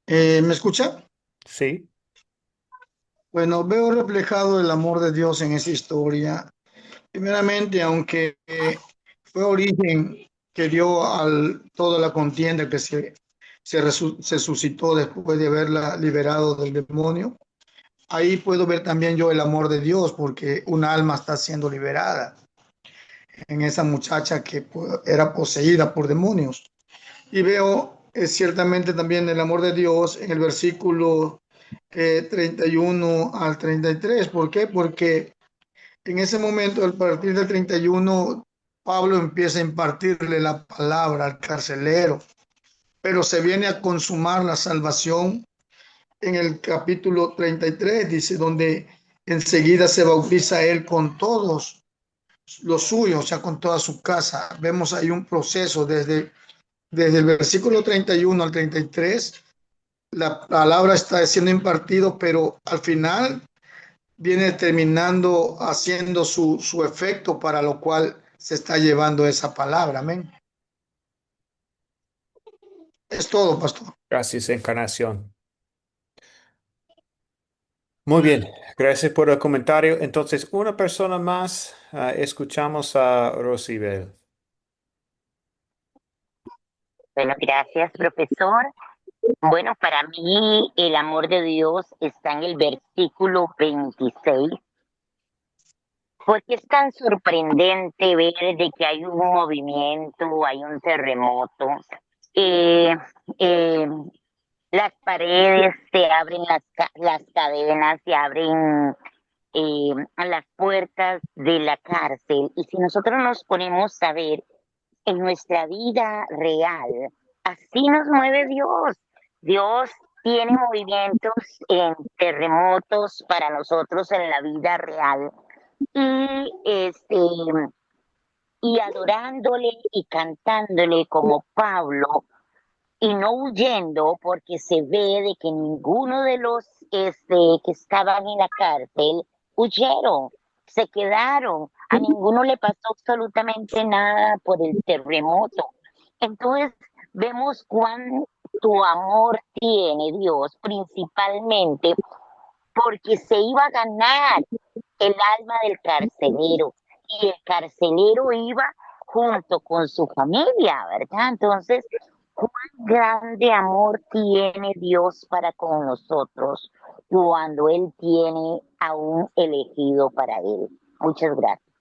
¿Me escucha? Sí. Bueno, veo reflejado el amor de Dios en esa historia. Primeramente, aunque fue origen que dio toda la contienda que se suscitó después de haberla liberado del demonio, ahí puedo ver también yo el amor de Dios, porque un alma está siendo liberada en esa muchacha que era poseída por demonios. Y veo ciertamente también el amor de Dios en el versículo 31 al 33. ¿Por qué? Porque en ese momento, a partir del 31, Pablo empieza a impartirle la palabra al carcelero, pero se viene a consumar la salvación en el capítulo 33, dice, donde enseguida se bautiza él con todos los suyos, o sea, con toda su casa. Vemos ahí un proceso desde el versículo 31 al 33, la palabra está siendo impartido, pero al final viene terminando haciendo su efecto para lo cual se está llevando esa palabra. Amén. Es todo, pastor. Gracias, Encarnación. Muy bien, gracias por el comentario. Entonces, una persona más, escuchamos a Rosibel. Bueno, gracias, profesor. Bueno, para mí el amor de Dios está en el versículo 26, porque es tan sorprendente ver de que hay un movimiento, hay un terremoto, eh, eh, las paredes se abren, las cadenas se abren, las puertas de la cárcel. Y si nosotros nos ponemos a ver en nuestra vida real, así nos mueve Dios. Dios tiene movimientos en terremotos para nosotros en la vida real. Y y adorándole y cantándole como Pablo, y no huyendo, porque se ve de que ninguno de los que estaban en la cárcel huyeron, se quedaron, a ninguno le pasó absolutamente nada por el terremoto. Entonces vemos cuánto amor tiene Dios, principalmente porque se iba a ganar el alma del carcelero, y el carcelero iba junto con su familia, ¿verdad? Entonces, cuán grande amor tiene Dios para con nosotros cuando Él tiene a un elegido para Él. Muchas gracias.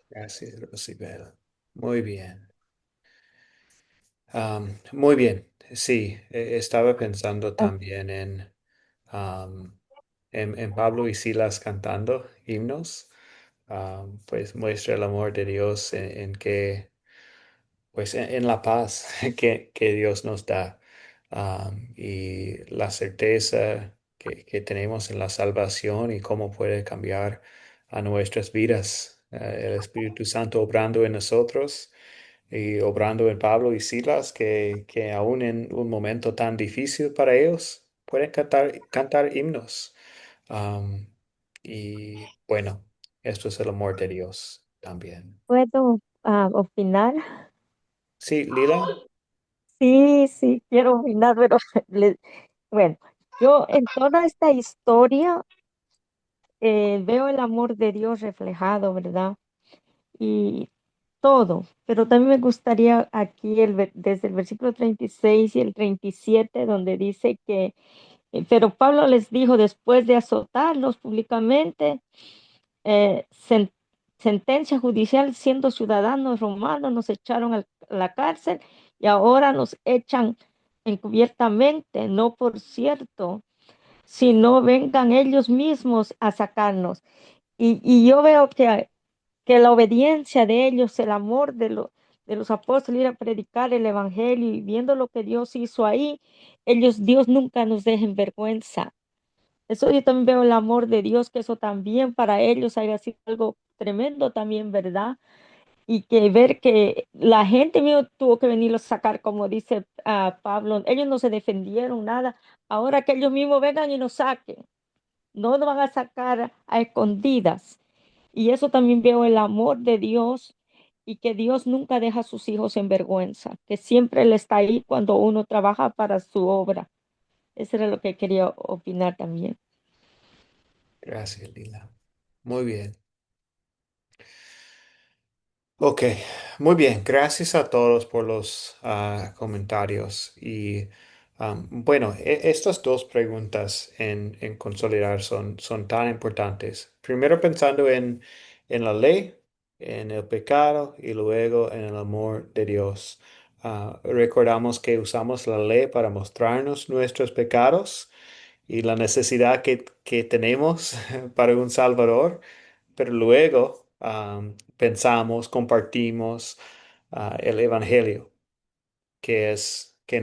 Gracias, Rosibel. Muy bien. Muy bien. Sí, estaba pensando también am, en Pablo y Silas cantando himnos. Pues muestra el amor de Dios en que pues en la paz que Dios nos da, y la certeza que tenemos en la salvación y cómo puede cambiar a nuestras vidas. El Espíritu Santo obrando en nosotros y obrando en Pablo y Silas, que aún en un momento tan difícil para ellos, pueden cantar himnos. Am, y bueno, esto es el amor de Dios también. ¿Puedo opinar? Sí, Lila. Sí, sí, quiero opinar, pero bueno, yo en toda esta historia veo el amor de Dios reflejado, ¿verdad? Y todo, pero también me gustaría aquí desde el versículo 36 y el 37, donde dice que, pero Pablo les dijo después de azotarlos públicamente, sen- sentencia judicial, siendo ciudadanos romanos, nos echaron a la cárcel y ahora nos echan encubiertamente, no por cierto, sino vengan ellos mismos a sacarnos. Y yo veo que la obediencia de ellos, el amor de los apóstoles, ir a predicar el evangelio y viendo lo que Dios hizo ahí, Dios nunca nos deja en vergüenza. Eso yo también veo el amor de Dios, que eso también para ellos haya sido algo tremendo también, ¿verdad? Y que ver que la gente mío tuvo que venirlos a sacar, como dice Pablo, ellos no se defendieron nada, ahora que ellos mismos vengan y nos saquen, no nos van a sacar a escondidas. Y eso también veo el amor de Dios y que Dios nunca deja a sus hijos en vergüenza, que siempre Él está ahí cuando uno trabaja para su obra. Eso era lo que quería opinar también. Gracias, Lila. Muy bien. Ok, muy bien. Gracias a todos por los comentarios. Y bueno, estas dos preguntas en consolidar son tan importantes. Primero pensando en la ley, en el pecado y luego en el amor de Dios. Recordamos que usamos la ley para mostrarnos nuestros pecados y la necesidad que tenemos para un Salvador, pero luego pensamos, compartimos el Evangelio, que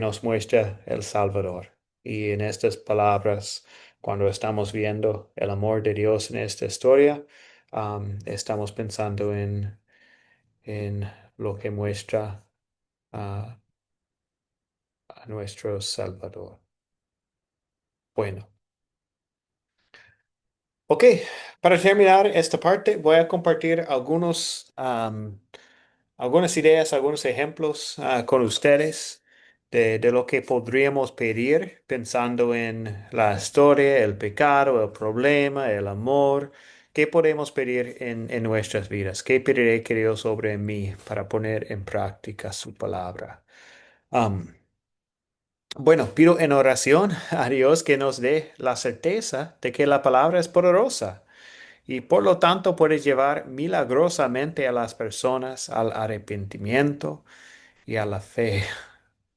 nos muestra el Salvador. Y en estas palabras, cuando estamos viendo el amor de Dios en esta historia, estamos pensando en lo que muestra a nuestro Salvador. Bueno. Ok, para terminar esta parte voy a compartir algunas ideas, algunos ejemplos con ustedes de lo que podríamos pedir pensando en la historia, el pecado, el problema, el amor. ¿Qué podemos pedir en nuestras vidas? ¿Qué pediré que Dios sobre mí para poner en práctica su palabra? Am, bueno, pido en oración a Dios que nos dé la certeza de que la palabra es poderosa y por lo tanto puede llevar milagrosamente a las personas al arrepentimiento y a la fe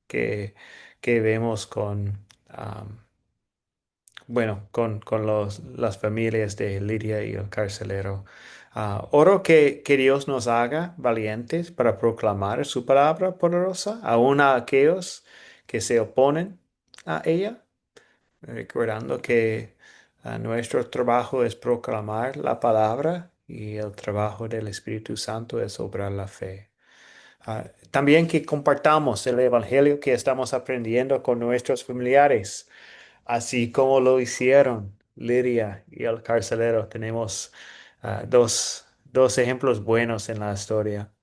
que, que vemos con las familias de Lidia y el carcelero. Oro que Dios nos haga valientes para proclamar su palabra poderosa, aun a aquellos que se oponen a ella, recordando que nuestro trabajo es proclamar la palabra y el trabajo del Espíritu Santo es obrar la fe. También que compartamos el Evangelio que estamos aprendiendo con nuestros familiares, así como lo hicieron Lidia y el carcelero. Tenemos dos ejemplos buenos en la historia.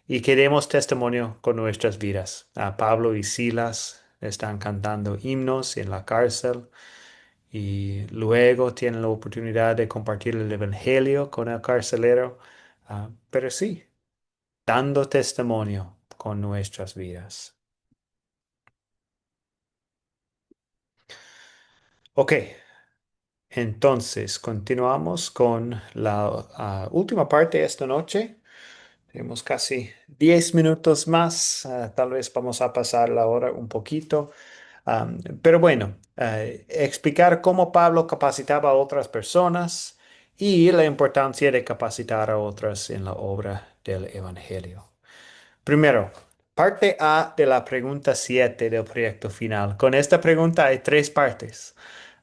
Y que demos testimonio con nuestras vidas. Pablo y Silas están cantando himnos en la cárcel y luego tienen la oportunidad de compartir el Evangelio con el carcelero. Pero sí, dando testimonio con nuestras vidas. Ok, entonces continuamos con la última parte de esta noche. Tenemos casi 10 minutos más. Tal vez vamos a pasar la hora un poquito. Pero bueno, explicar cómo Pablo capacitaba a otras personas y la importancia de capacitar a otras en la obra del Evangelio. Primero, parte A de la pregunta 7 del proyecto final. Con esta pregunta hay tres partes.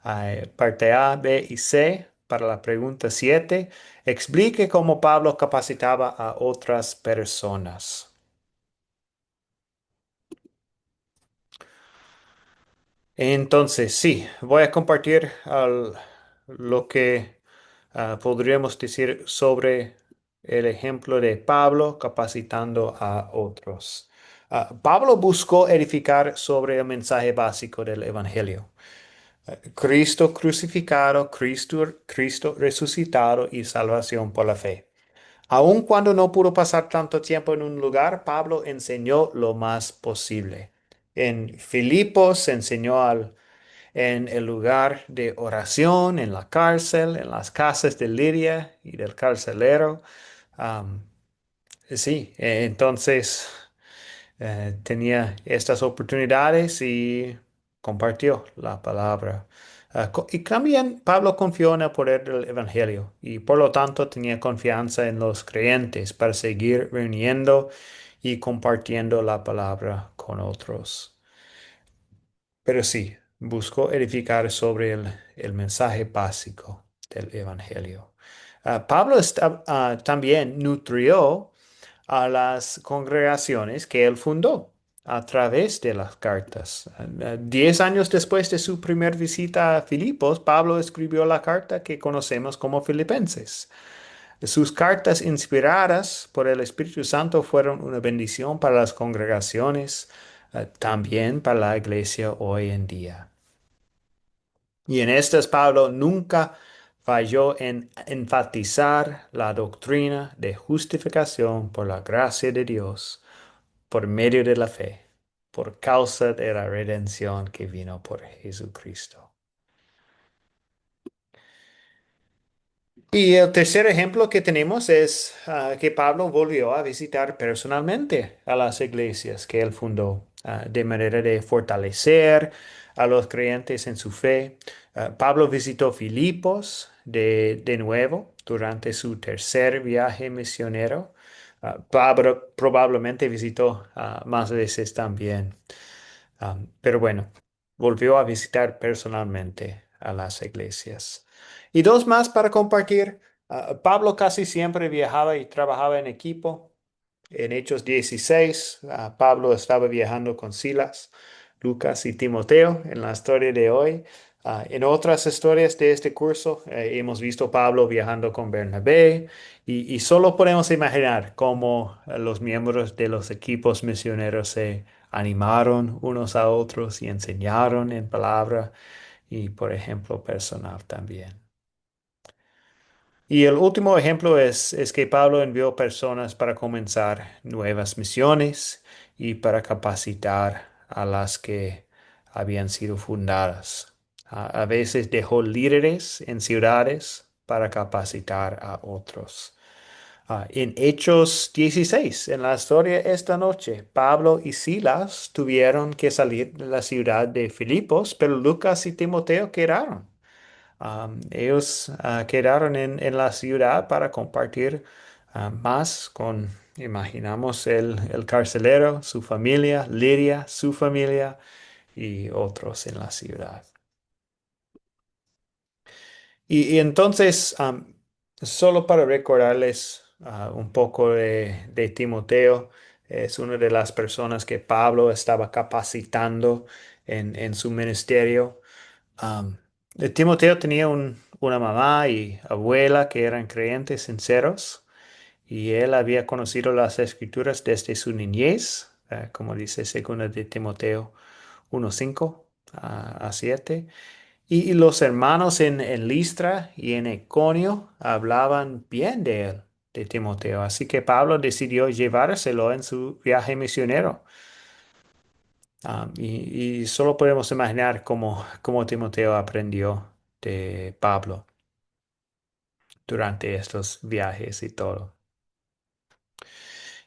Hay parte A, B y C. Para la pregunta 7, explique cómo Pablo capacitaba a otras personas. Entonces, sí, voy a compartir lo que podríamos decir sobre el ejemplo de Pablo capacitando a otros. Pablo buscó edificar sobre el mensaje básico del Evangelio. Cristo crucificado, Cristo resucitado y salvación por la fe. Aun cuando no pudo pasar tanto tiempo en un lugar, Pablo enseñó lo más posible. En Filipos enseñó en el lugar de oración, en la cárcel, en las casas de Lidia y del carcelero. Am, sí, entonces tenía estas oportunidades y compartió la palabra. Y también Pablo confió en el poder del Evangelio y por lo tanto tenía confianza en los creyentes para seguir reuniendo y compartiendo la palabra con otros. Pero sí, buscó edificar sobre el mensaje básico del Evangelio. Pablo también nutrió a las congregaciones que él fundó a través de las cartas. 10 años después de su primera visita a Filipos, Pablo escribió la carta que conocemos como Filipenses. Sus cartas inspiradas por el Espíritu Santo fueron una bendición para las congregaciones, también para la iglesia hoy en día. Y en estas Pablo nunca falló en enfatizar la doctrina de justificación por la gracia de Dios, por medio de la fe, por causa de la redención que vino por Jesucristo. Y el tercer ejemplo que tenemos es que Pablo volvió a visitar personalmente a las iglesias que él fundó, de manera de fortalecer a los creyentes en su fe. Pablo visitó Filipos de nuevo durante su tercer viaje misionero. Pablo probablemente visitó más veces también. Pero bueno, volvió a visitar personalmente a las iglesias. Y dos más para compartir. Pablo casi siempre viajaba y trabajaba en equipo. En Hechos 16, Pablo estaba viajando con Silas, Lucas y Timoteo en la historia de hoy. En otras historias de este curso hemos visto Pablo viajando con Bernabé y solo podemos imaginar cómo los miembros de los equipos misioneros se animaron unos a otros y enseñaron en palabra y por ejemplo personal también. Y el último ejemplo es que Pablo envió personas para comenzar nuevas misiones y para capacitar a las que habían sido fundadas. A veces dejó líderes en ciudades para capacitar a otros. En Hechos 16, en la historia esta noche, Pablo y Silas tuvieron que salir de la ciudad de Filipos, pero Lucas y Timoteo quedaron. Ellos quedaron en la ciudad para compartir más con, imaginamos, el carcelero, su familia, Lidia, su familia y otros en la ciudad. Y entonces, solo para recordarles un poco de Timoteo, es una de las personas que Pablo estaba capacitando en su ministerio. Timoteo tenía una mamá y abuela que eran creyentes sinceros y él había conocido las escrituras desde su niñez, como dice 2 de Timoteo 1:5 a 7. Y los hermanos en Listra y en Iconio hablaban bien de él, de Timoteo. Así que Pablo decidió llevárselo en su viaje misionero. Y solo podemos imaginar cómo Timoteo aprendió de Pablo durante estos viajes y todo.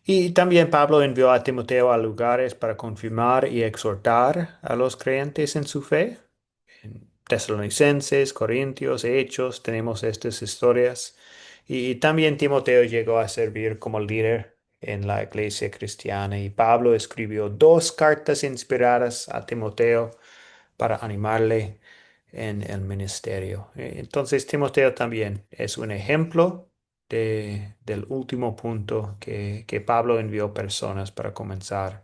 Y también Pablo envió a Timoteo a lugares para confirmar y exhortar a los creyentes en su fe. En Tesalonicenses, Corintios, Hechos, tenemos estas historias. Y también Timoteo llegó a servir como líder en la iglesia cristiana. Y Pablo escribió 2 cartas inspiradas a Timoteo para animarle en el ministerio. Entonces, Timoteo también es un ejemplo del último punto que Pablo envió personas para comenzar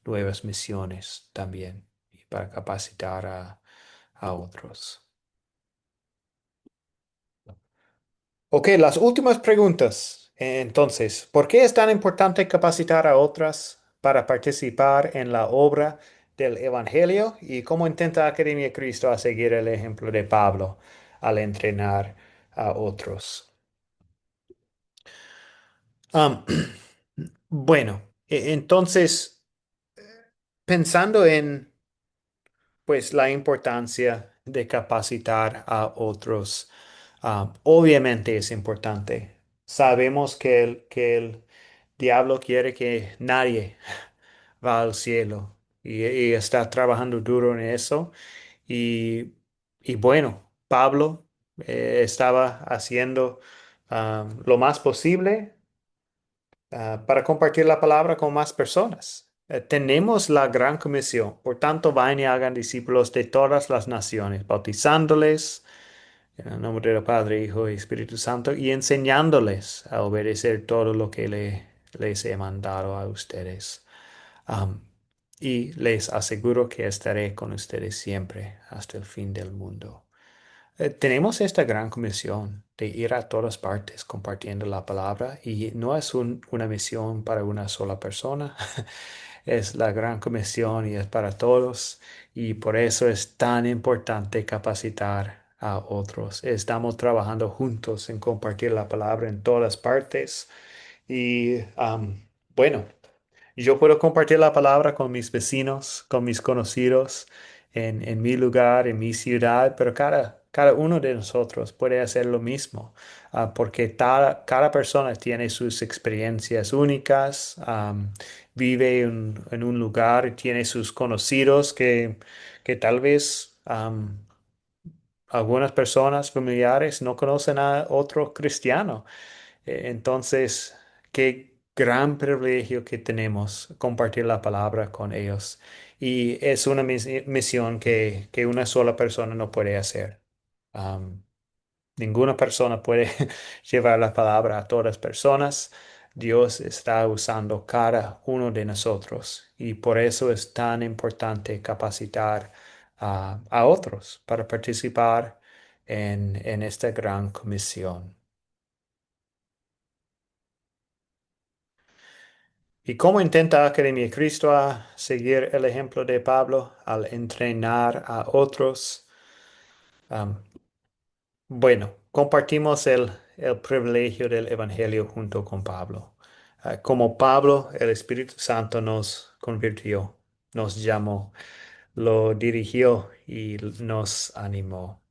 nuevas misiones también y para capacitar a otros. Ok, las últimas preguntas. Entonces, ¿por qué es tan importante capacitar a otras para participar en la obra del Evangelio? ¿Y cómo intenta Academia Cristo a seguir el ejemplo de Pablo al entrenar a otros? Am, bueno, entonces, pensando en pues la importancia de capacitar a otros. Obviamente es importante. Sabemos que el diablo quiere que nadie va al cielo y está trabajando duro en eso. Y, y bueno, Pablo estaba haciendo lo más posible para compartir la palabra con más personas. Tenemos la gran comisión, por tanto, vayan y hagan discípulos de todas las naciones, bautizándoles en el nombre del Padre, Hijo y Espíritu Santo y enseñándoles a obedecer todo lo que les he mandado a ustedes. Am, y les aseguro que estaré con ustedes siempre hasta el fin del mundo. Tenemos esta gran comisión de ir a todas partes compartiendo la palabra y no es una misión para una sola persona, es la gran comisión y es para todos y por eso es tan importante capacitar a otros. Estamos trabajando juntos en compartir la palabra en todas partes y bueno. Yo puedo compartir la palabra con mis vecinos, con mis conocidos, en mi lugar, en mi ciudad, pero cada uno de nosotros puede hacer lo mismo, porque cada persona tiene sus experiencias únicas, vive en un lugar, tiene sus conocidos que tal vez algunas personas familiares no conocen a otro cristiano. Entonces, qué gran privilegio que tenemos compartir la palabra con ellos. Y es una misión que una sola persona no puede hacer. Am, Ninguna persona puede llevar la palabra a todas personas. Dios está usando cada uno de nosotros y por eso es tan importante capacitar a otros para participar en esta gran comisión. ¿Y cómo intenta Academia Cristo a seguir el ejemplo de Pablo al entrenar a otros? Am, bueno, compartimos el privilegio del Evangelio junto con Pablo. Como Pablo, el Espíritu Santo nos convirtió, nos llamó, lo dirigió y nos animó.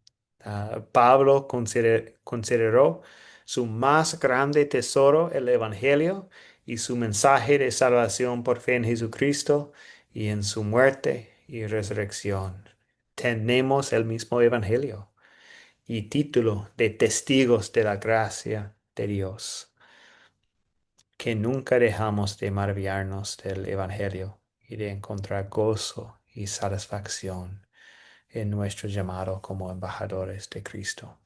Pablo consideró su más grande tesoro el Evangelio y su mensaje de salvación por fe en Jesucristo y en su muerte y resurrección. Tenemos el mismo Evangelio y título de testigos de la gracia de Dios, que nunca dejamos de maravillarnos del Evangelio y de encontrar gozo y satisfacción en nuestro llamado como embajadores de Cristo.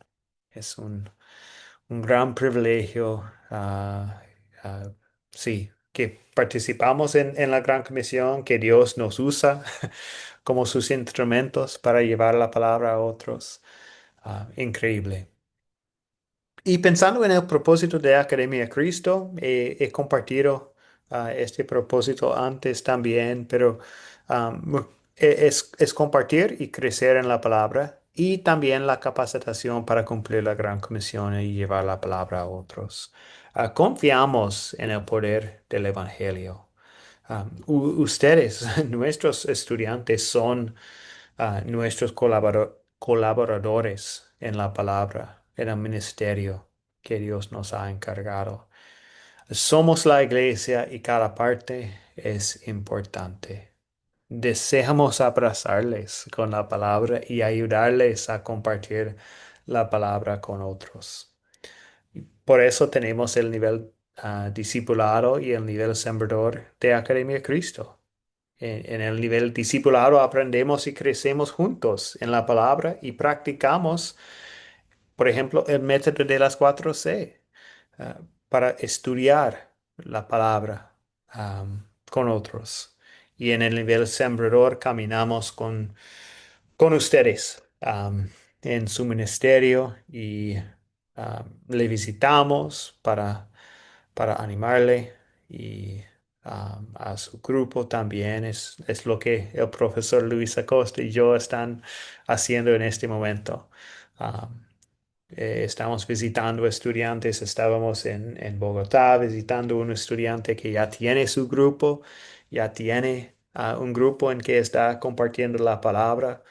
Es un gran privilegio, ah, sí, que participamos en la gran comisión, que Dios nos usa como sus instrumentos para llevar la palabra a otros. Increíble. Y pensando en el propósito de Academia Cristo, he compartido este propósito antes también, pero es compartir y crecer en la palabra y también la capacitación para cumplir la gran comisión y llevar la palabra a otros. Confiamos en el poder del Evangelio. Ustedes, nuestros estudiantes, son nuestros colaboradores en la palabra, en el ministerio que Dios nos ha encargado. Somos la iglesia y cada parte es importante. Deseamos abrazarles con la palabra y ayudarles a compartir la palabra con otros. Por eso tenemos el nivel discipulado y el nivel sembrador de Academia Cristo. En el nivel discipulado aprendemos y crecemos juntos en la palabra y practicamos, por ejemplo, el método de las 4C, para estudiar la palabra con otros. Y en el nivel sembrador caminamos con ustedes en su ministerio y le visitamos para animarle y a su grupo también. Es lo que el profesor Luis Acosta y yo están haciendo en este momento. Um, Estamos visitando estudiantes, estábamos en Bogotá visitando un estudiante que ya tiene su grupo, ya tiene un grupo en que está compartiendo la palabra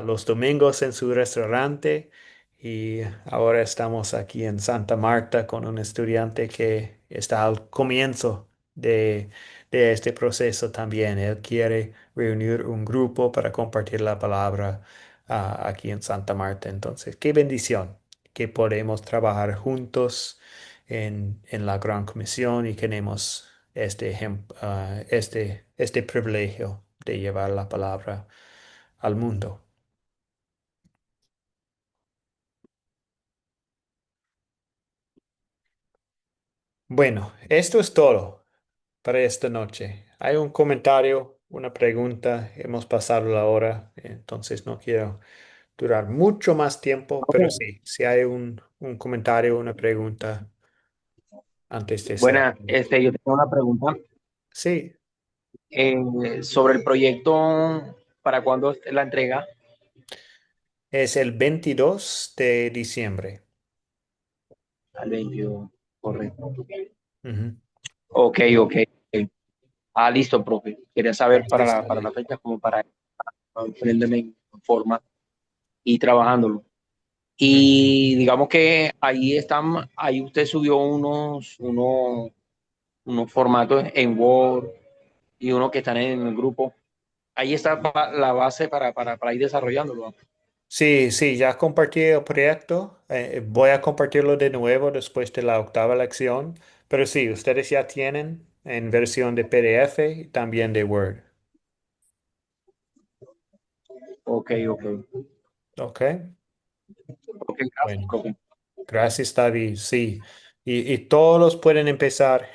los domingos en su restaurante y ahora estamos aquí en Santa Marta con un estudiante que está al comienzo de este proceso también. Él quiere reunir un grupo para compartir la palabra aquí en Santa Marta. Entonces, qué bendición que podemos trabajar juntos en la Gran Comisión y tenemos este privilegio de llevar la palabra al mundo. Bueno, esto es todo para esta noche. ¿Hay un comentario, una pregunta? Hemos pasado la hora, entonces no quiero durar mucho más tiempo, pero Ok. sí, si hay un comentario, una pregunta antes de cerrar. Buena, yo tengo una pregunta Sí, sobre el proyecto, ¿para cuándo es la entrega? es el 22 de diciembre. Al 22, correcto. Ujú. Ok, ok. Ok. Listo, profe. Quería saber Sí, está para la bien. fecha, como para ponerme en forma y trabajándolo. Ujú. Y digamos que ahí usted subió unos formatos en Word y unos que están en el grupo. Ahí está la base para ir desarrollándolo. Sí, sí, ya compartí el proyecto. Voy a compartirlo de nuevo después de la octava lección. Pero sí, ustedes ya tienen en versión de PDF y también de Word. Ok, ok. ¿Ok? Ok, gracias, Bueno, profe. gracias, David. Sí, y todos pueden empezar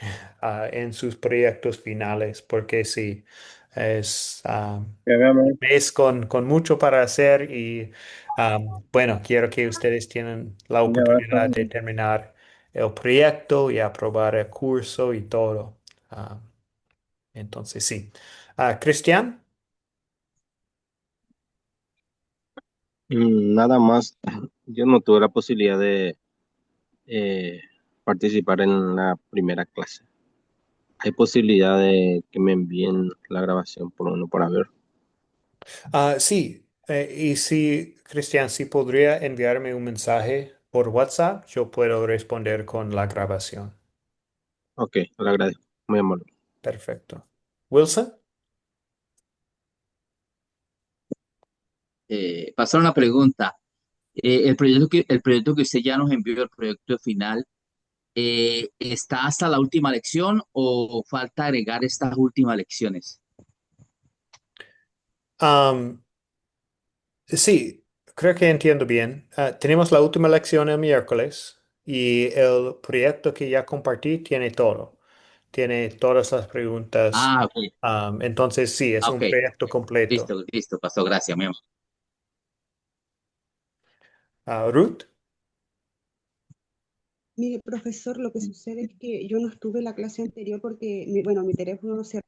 en sus proyectos finales porque sí, es... es con mucho para hacer y bueno, quiero que ustedes tengan la oportunidad de terminar el proyecto y aprobar el curso y todo. Entonces, sí. Cristian. Nada más, yo no tuve la posibilidad de eh, participar en la primera clase. ¿Hay posibilidad de que me envíen la grabación por uno para ver? Sí, y si, Cristian, si podría enviarme un mensaje por WhatsApp, yo puedo responder con la grabación. Ok, lo agradezco. Muy amable. Perfecto. Wilson. Pasar una pregunta. El proyecto que usted ya nos envió, el proyecto final, ¿está hasta la última lección o falta agregar estas últimas lecciones? Am, sí, creo que entiendo bien. Tenemos la última lección el miércoles y el proyecto que ya compartí tiene todo. Tiene todas las preguntas. Ah, ok. Entonces, sí, es Ah, un ok. proyecto completo. Listo, pasó, gracias, mi amor. Ruth. Mire, profesor, lo que sucede es que yo no estuve en la clase anterior porque, bueno, mi teléfono no se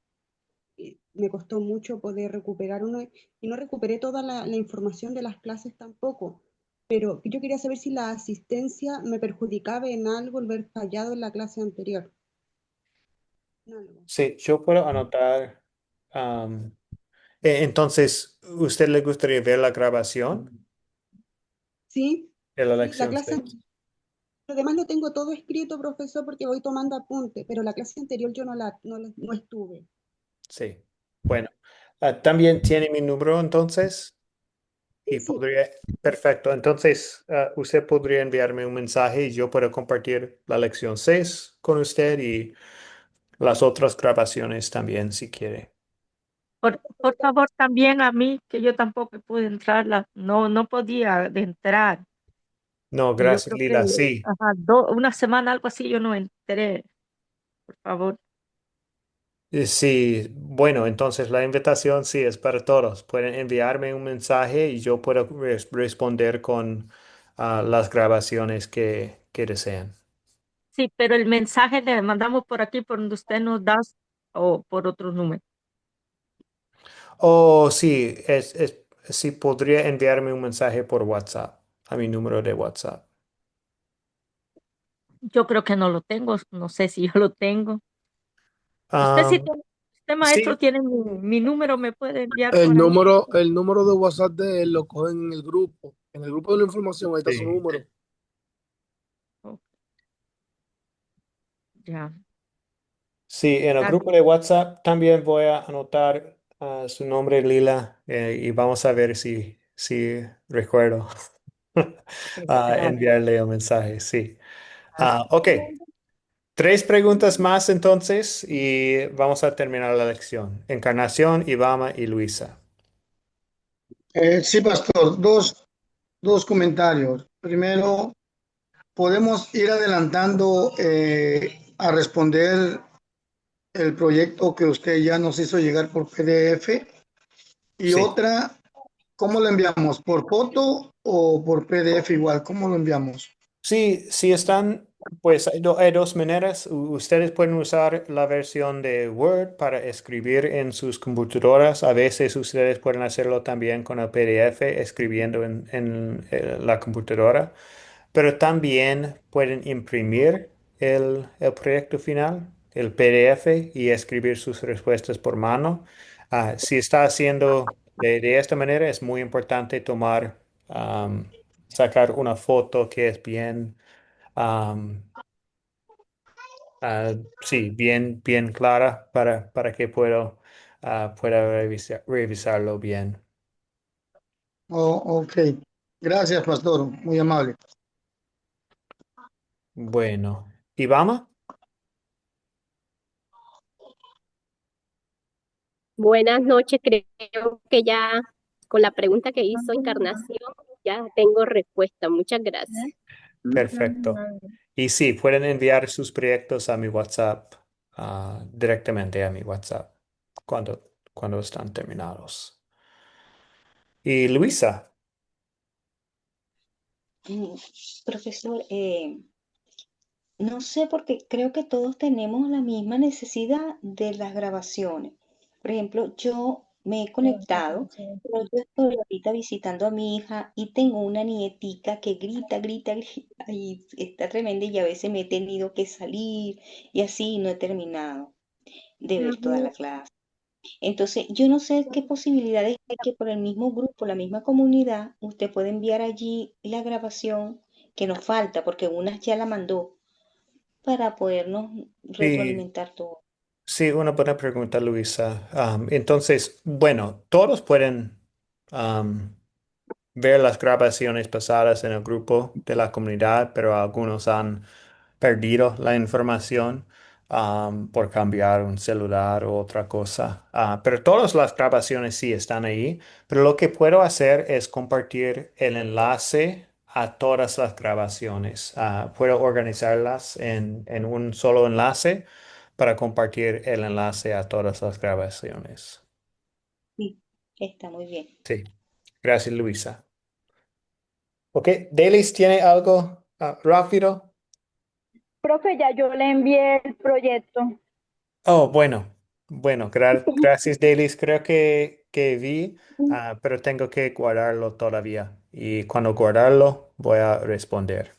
me costó mucho poder recuperar uno y no recuperé toda la información de las clases tampoco. Pero yo quería saber si la asistencia me perjudicaba en algo el haber fallado en la clase anterior. En algo. Sí, yo puedo anotar. Entonces, ¿usted le gustaría ver la grabación Sí, de la sí, la lección clase 6? anterior. Además lo tengo todo escrito, profesor, porque voy tomando apunte, pero la clase anterior yo no estuve. Sí. Bueno, también tiene mi número entonces Sí, y sí. podría, perfecto. Entonces, usted podría enviarme un mensaje y yo puedo compartir la lección 6 con usted y las otras grabaciones también si quiere. Por favor, también a mí, que yo tampoco pude entrar, no podía de entrar. No, Y yo gracias, creo que, Lila. Sí. ajá, una semana, algo así, yo no entré, por favor. Sí, bueno, entonces la invitación sí es para todos. Pueden enviarme un mensaje y yo puedo responder con las grabaciones que deseen. Sí, pero el mensaje le mandamos por aquí, por donde usted nos da, o por otro número. Oh, sí, sí, podría enviarme un mensaje por WhatsApp, a mi número de WhatsApp. Yo creo que no lo tengo, no sé si yo lo tengo. Usted sí Am, tiene, usted maestro sí, tiene mi número, me puede enviar por ahí. El número de WhatsApp de él lo cogen en el grupo. En el grupo de la información, ahí está su sí. número. Oh, ya, Sí, en el está grupo bien. de WhatsApp también voy a anotar su nombre, Lila, y vamos a ver si recuerdo Ok, gracias. enviarle un mensaje. Sí. Ok, tres preguntas más entonces y vamos a terminar la lección. Encarnación, Ivama y Luisa. Sí, pastor, dos comentarios. Primero, podemos ir adelantando a responder el proyecto que usted ya nos hizo llegar por PDF. Y Sí. otra, ¿cómo lo enviamos? ¿Por foto o por PDF igual? ¿Cómo lo enviamos? Sí, sí están, pues hay dos maneras. Ustedes pueden usar la versión de Word para escribir en sus computadoras. A veces ustedes pueden hacerlo también con el PDF, escribiendo en la computadora. Pero también pueden imprimir el proyecto final, el PDF, y escribir sus respuestas por mano. Si está haciendo de esta manera, es muy importante sacar una foto que es bien, am, sí, bien clara para que pueda revisarlo bien. Oh, ok. Gracias, pastor. Muy amable. Bueno, ¿Ivama? Buenas noches, creo que ya con la pregunta que hizo Encarnación ya tengo respuesta. Muchas gracias. Perfecto. Y sí, pueden enviar sus proyectos a mi WhatsApp, directamente a mi WhatsApp, cuando están terminados. Y Luisa, Mm, Profesor, no sé, porque creo que todos tenemos la misma necesidad de las grabaciones. Por ejemplo, yo me he conectado, pero yo estoy ahorita visitando a mi hija y tengo una nietica que grita, grita, grita y está tremenda y a veces me he tenido que salir y así no he terminado de ver toda la clase. Entonces, yo no sé qué posibilidades hay que por el mismo grupo, la misma comunidad, usted puede enviar allí la grabación que nos falta, porque unas ya la mandó para podernos Sí, retroalimentar todo. sí, una buena pregunta, Luisa. Entonces, bueno, todos pueden am, ver las grabaciones pasadas en el grupo de la comunidad, pero algunos han perdido la información por cambiar un celular u otra cosa. Pero todas las grabaciones sí están ahí, pero lo que puedo hacer es compartir el enlace a todas las grabaciones. Puedo organizarlas en un solo enlace para compartir el enlace a todas las grabaciones. Sí, está muy bien. Sí, gracias, Luisa. Ok, Delis, ¿tiene algo rápido? Profe, ya yo le envié el proyecto. Oh, bueno, bueno, gracias, Delis. Creo que vi, pero tengo que guardarlo todavía. Y cuando guardarlo, voy a responder.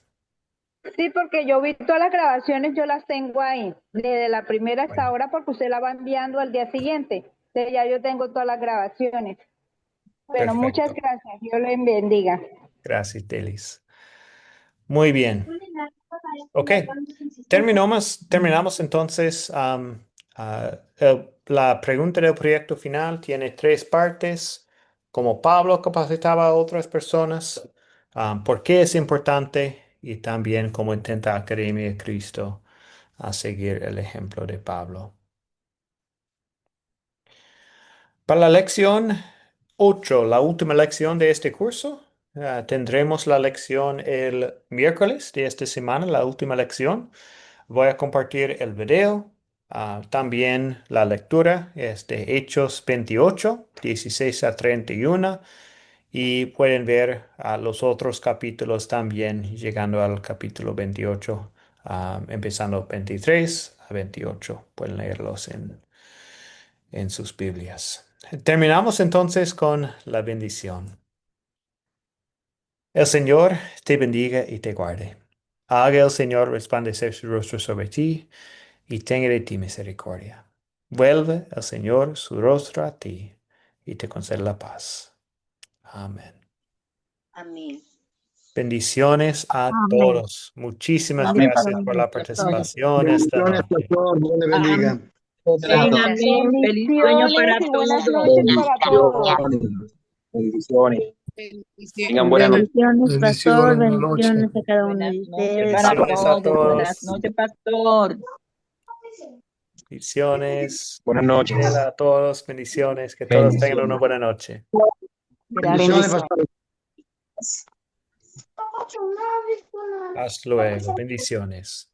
Sí, porque yo vi todas las grabaciones, yo las tengo ahí, desde la primera hasta Bueno, ahora, porque usted la va enviando al día siguiente. Entonces ya yo tengo todas las grabaciones. Bueno, muchas perfecto. gracias. Dios le bendiga. Gracias, Delis. Muy bien. Ok, terminamos entonces. La pregunta del proyecto final tiene tres partes. Cómo Pablo capacitaba a otras personas, por qué es importante y también cómo intenta Academia de Cristo a seguir el ejemplo de Pablo. Para la lección 8, la última lección de este curso, tendremos la lección el miércoles de esta semana, la última lección. Voy a compartir el video, también la lectura es de Hechos 28, 16 a 31, y pueden ver los otros capítulos también, llegando al capítulo 28, empezando 23 a 28. Pueden leerlos en sus Biblias. Terminamos entonces con la bendición. El Señor te bendiga y te guarde. Haga el Señor resplandecer su rostro sobre ti y tenga de ti misericordia. Vuelve el Señor su rostro a ti y te conceda la paz. Amén. Amén. Bendiciones a Amén. todos. Muchísimas Amén, gracias Bendiciones por pastor. la a todos. participación esta Bendiciones, noche. pastor. Dios le Amén, bendiga. amén. Feliz sueño Bendiciones para y buenas todos. noches para todos. Bendiciones. Bendiciones. Tengan buena noche. Bendiciones, pastor, Bendiciones, buenas noches. bendiciones a cada uno Buenas de noches ustedes. para Bendiciones a todos. Buenas todos. noches, pastor. Bendiciones. Buenas noches. A todos. Bendiciones. Que todos tengan una Bendiciones. buena noche. Bendiciones, pastor. Hasta luego. Bendiciones.